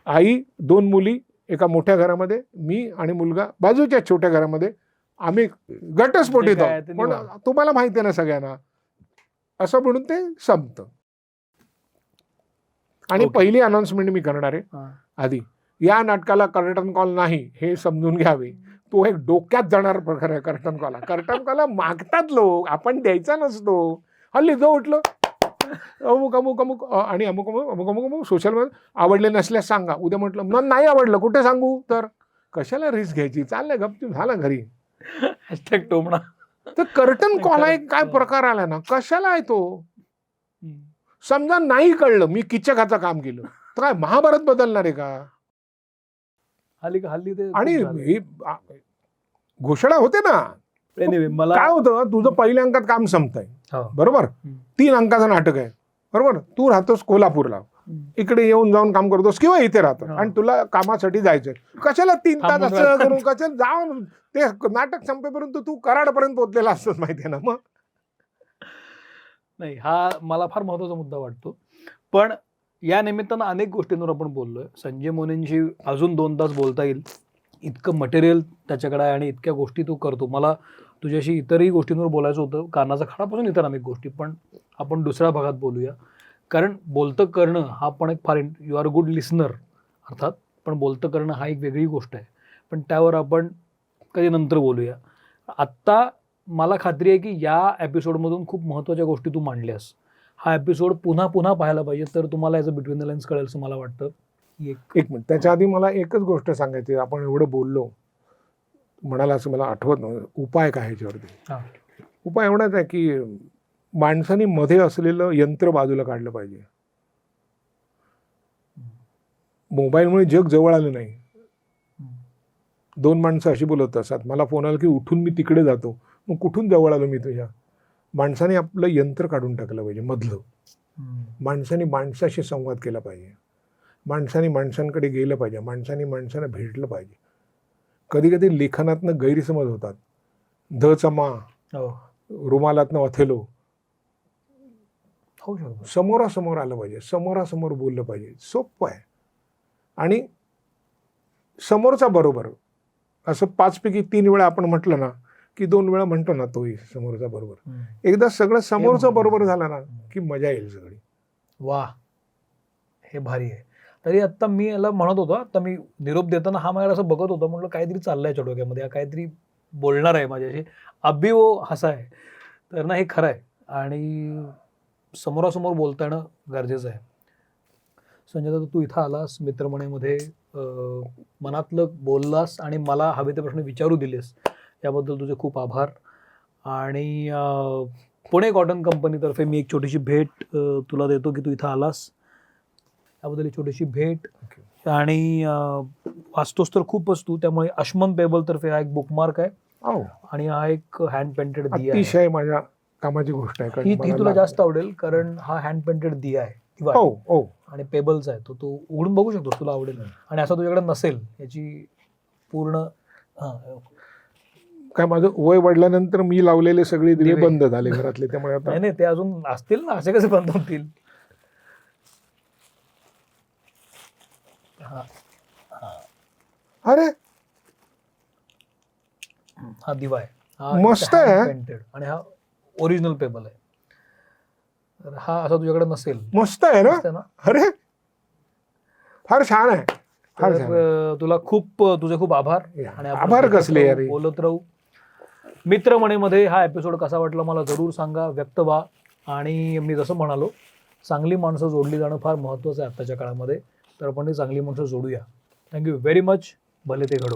आई 2 मुली एका मोठ्या घरामध्ये, मी आणि मुलगा बाजूच्या छोट्या घरामध्ये, आम्ही घटस्फोटीत आहोत पण तुम्हाला माहिती आहे ना सगळ्यांना, असं म्हणून ते संपतं. आणि पहिली अनाउन्समेंट मी करणार आहे आधी, या नाटकाला कर्टन कॉल नाही हे समजून घ्यावे. तो एक डोक्यात जाणार प्रकार आहे कर्टन कॉल. कर्टन कॉल मागतात लोक, आपण द्यायचा नसतो. हल्ली जो उठलं अमुक अमुक अमुक आणि अमुक अमुक अमुक अमुक अमुक सोशल मीडिया आवडले नसल्यास सांगा. उद्या म्हटलं मग नाही आवडलं कुठे सांगू, तर कशाला रिस्क घ्यायची, चाललंय गपचूप झालं घरी. टोमणा. तर कर्टन कॉल आहे काय प्रकार आला ना, कशाला आहे तो. समजा नाही कळलं, मी किचकाचं काम केलं तर काय महाभारत बदलणार आहे का? हल्ली ते आणि घोषणा होते ना. मला काय होतं, तुझं पहिल्या अंकात काम संपतंय बरोबर, 3 अंकाचं नाटक आहे बरोबर, तू राहतोस कोल्हापूरला, इकडे येऊन जाऊन काम करतोस किंवा इथे राहतो आणि तुला कामासाठी जायचंय, कशाला 3 तास असं करून कशाला जाऊन ते नाटक संपेपर्यंत तू कराडपर्यंत पोहोचलेला असतोस माहितीये ना. मग नाही, हा मला फार महत्वाचा मुद्दा वाटतो. पण या निमित्तानं अनेक गोष्टींवर आपण बोललोय. संजय मोनेंशी अजून 2 तास बोलता येईल, इतकं मटेरियल त्याच्याकडे आहे आणि इतक्या गोष्टी तू करतो. मला तुझ्याशी इतरही गोष्टींवर बोलायचं होतं, कानाचा खडापासून इतर अनेक गोष्टी, पण आपण दुसऱ्या भागात बोलूया. कारण बोलतं करणं हा पण एक फार, यू आर गुड लिसनर अर्थात, पण बोलतं करणं हा एक वेगळी गोष्ट आहे. पण त्यावर आपण कधी नंतर बोलूया. आत्ता मला खात्री आहे की या एपिसोडमधून खूप महत्त्वाच्या गोष्टी तू मांडल्यास. हा एपिसोड पुन्हा पुन्हा पाहायला पाहिजे, तर तुम्हाला याचं बिटवीन द लाईन्स कळेल असं मला वाटतं. एक मिनिट, त्याच्या आधी मला एकच गोष्ट सांगायची. आपण एवढं बोललो, म्हणाला असं मला आठवत नव्हतं, उपाय काय ह्याच्यावरती. उपाय एवढाच आहे की माणसाने मध्ये असलेलं यंत्र बाजूला काढलं पाहिजे. मोबाईलमुळे जग जवळ आलं नाही. 2 माणसं अशी बोलत असतात, मला फोन आला की उठून मी तिकडे जातो, मग कुठून जवळ आलो मी तुझ्या. माणसाने आपलं यंत्र काढून टाकलं पाहिजे मधलं. माणसाने माणसाशी संवाद केला पाहिजे, माणसाने माणसांकडे गेलं पाहिजे, माणसाने माणसांना भेटलं पाहिजे. कधी कधी लेखनातनं गैरसमज होतात. ध चमा रुमालातनं अथेलो, समोरासमोर आलं पाहिजे, समोरासमोर बोललं पाहिजे. सोपं आहे. आणि समोरचा बरोबर असं 5 पैकी 3 वेळा आपण म्हटलं ना की 2 वेळा म्हणतो ना तोही समोरचा बरोबर. एकदा सगळं समोरचं बरोबर झालं ना की मजा येईल सगळी. वा, हे भारी आहे. तरी आत्ता मी याला म्हणत होतो, आता मी निरोप देताना हा माझ्याकडे असं बघत होता, म्हटलं काहीतरी चाललंय याच्या डोक्यामध्ये, काहीतरी बोलणार आहे माझ्याशी, अब्बी वो हसा आहे. तर ना हे खरं आहे आणि समोरासमोर बोलता येणं गरजेचं आहे. संजय दादा, तू इथं आलास, मित्रमंडळीमध्ये मनातलं बोललास आणि मला हवे ते प्रश्न विचारू दिलेस, याबद्दल तुझे खूप आभार. आणि पुणे कॉटन कंपनीतर्फे मी एक छोटीशी भेट तुला देतो की तू इथं आलास, याबद्दल एक छोटीशी भेट. आणि वाचतोस तर खूपच तू, त्यामुळे अश्मन पेबल तर्फे हा एक बुकमार्क आहे हो, आणि हा एक हँड पेंटेड दिया आहे. अतिशय माझ्या कामाची गोष्ट आहे. कारण ही मला तुला लाग- जास्त आवडेल कारण हा हँड पेंटेड दिया आहे, दिवा आहे. हो हो आणि पेबलचा आहे तो, तू उघडून बघू शकतोस, तुला आवडेल. आणि असं तुझ्याकडे नसेल याची पूर्ण काय माझं वय वाढल्यानंतर मी लावलेले सगळे दिवे दिवे. बंद झाले घरातले, त्यामुळे आता नाही ते अजून असतील ना, असे कसे बंद होतील. हा अरे हा दिवा आहे, हा मस्त आहे. पेंटेड आणि हा ओरिजिनल पेबल आहे. तर हा असा तुझ्याकडे नसेल. मस्त आहे ना. मस्त आहे ना. अरे फार छान आहे, फार छान आहे. तर तुला तुझे खूप आभार. या, आणि आपण आभार भेटत कसले राहू, अरे. बोलत राहू. मित्रमणीमध्ये हा एपिसोड कसा वाटला मला जरूर सांगा, व्यक्त व्हा. आणि मी जसं म्हणालो, चांगली माणसं जोडली जाणं फार महत्त्वाचं आहे आत्ताच्या काळामध्ये. तर आपण ती चांगली माणसं जोडूया. Thank you very much. भले ते घडो.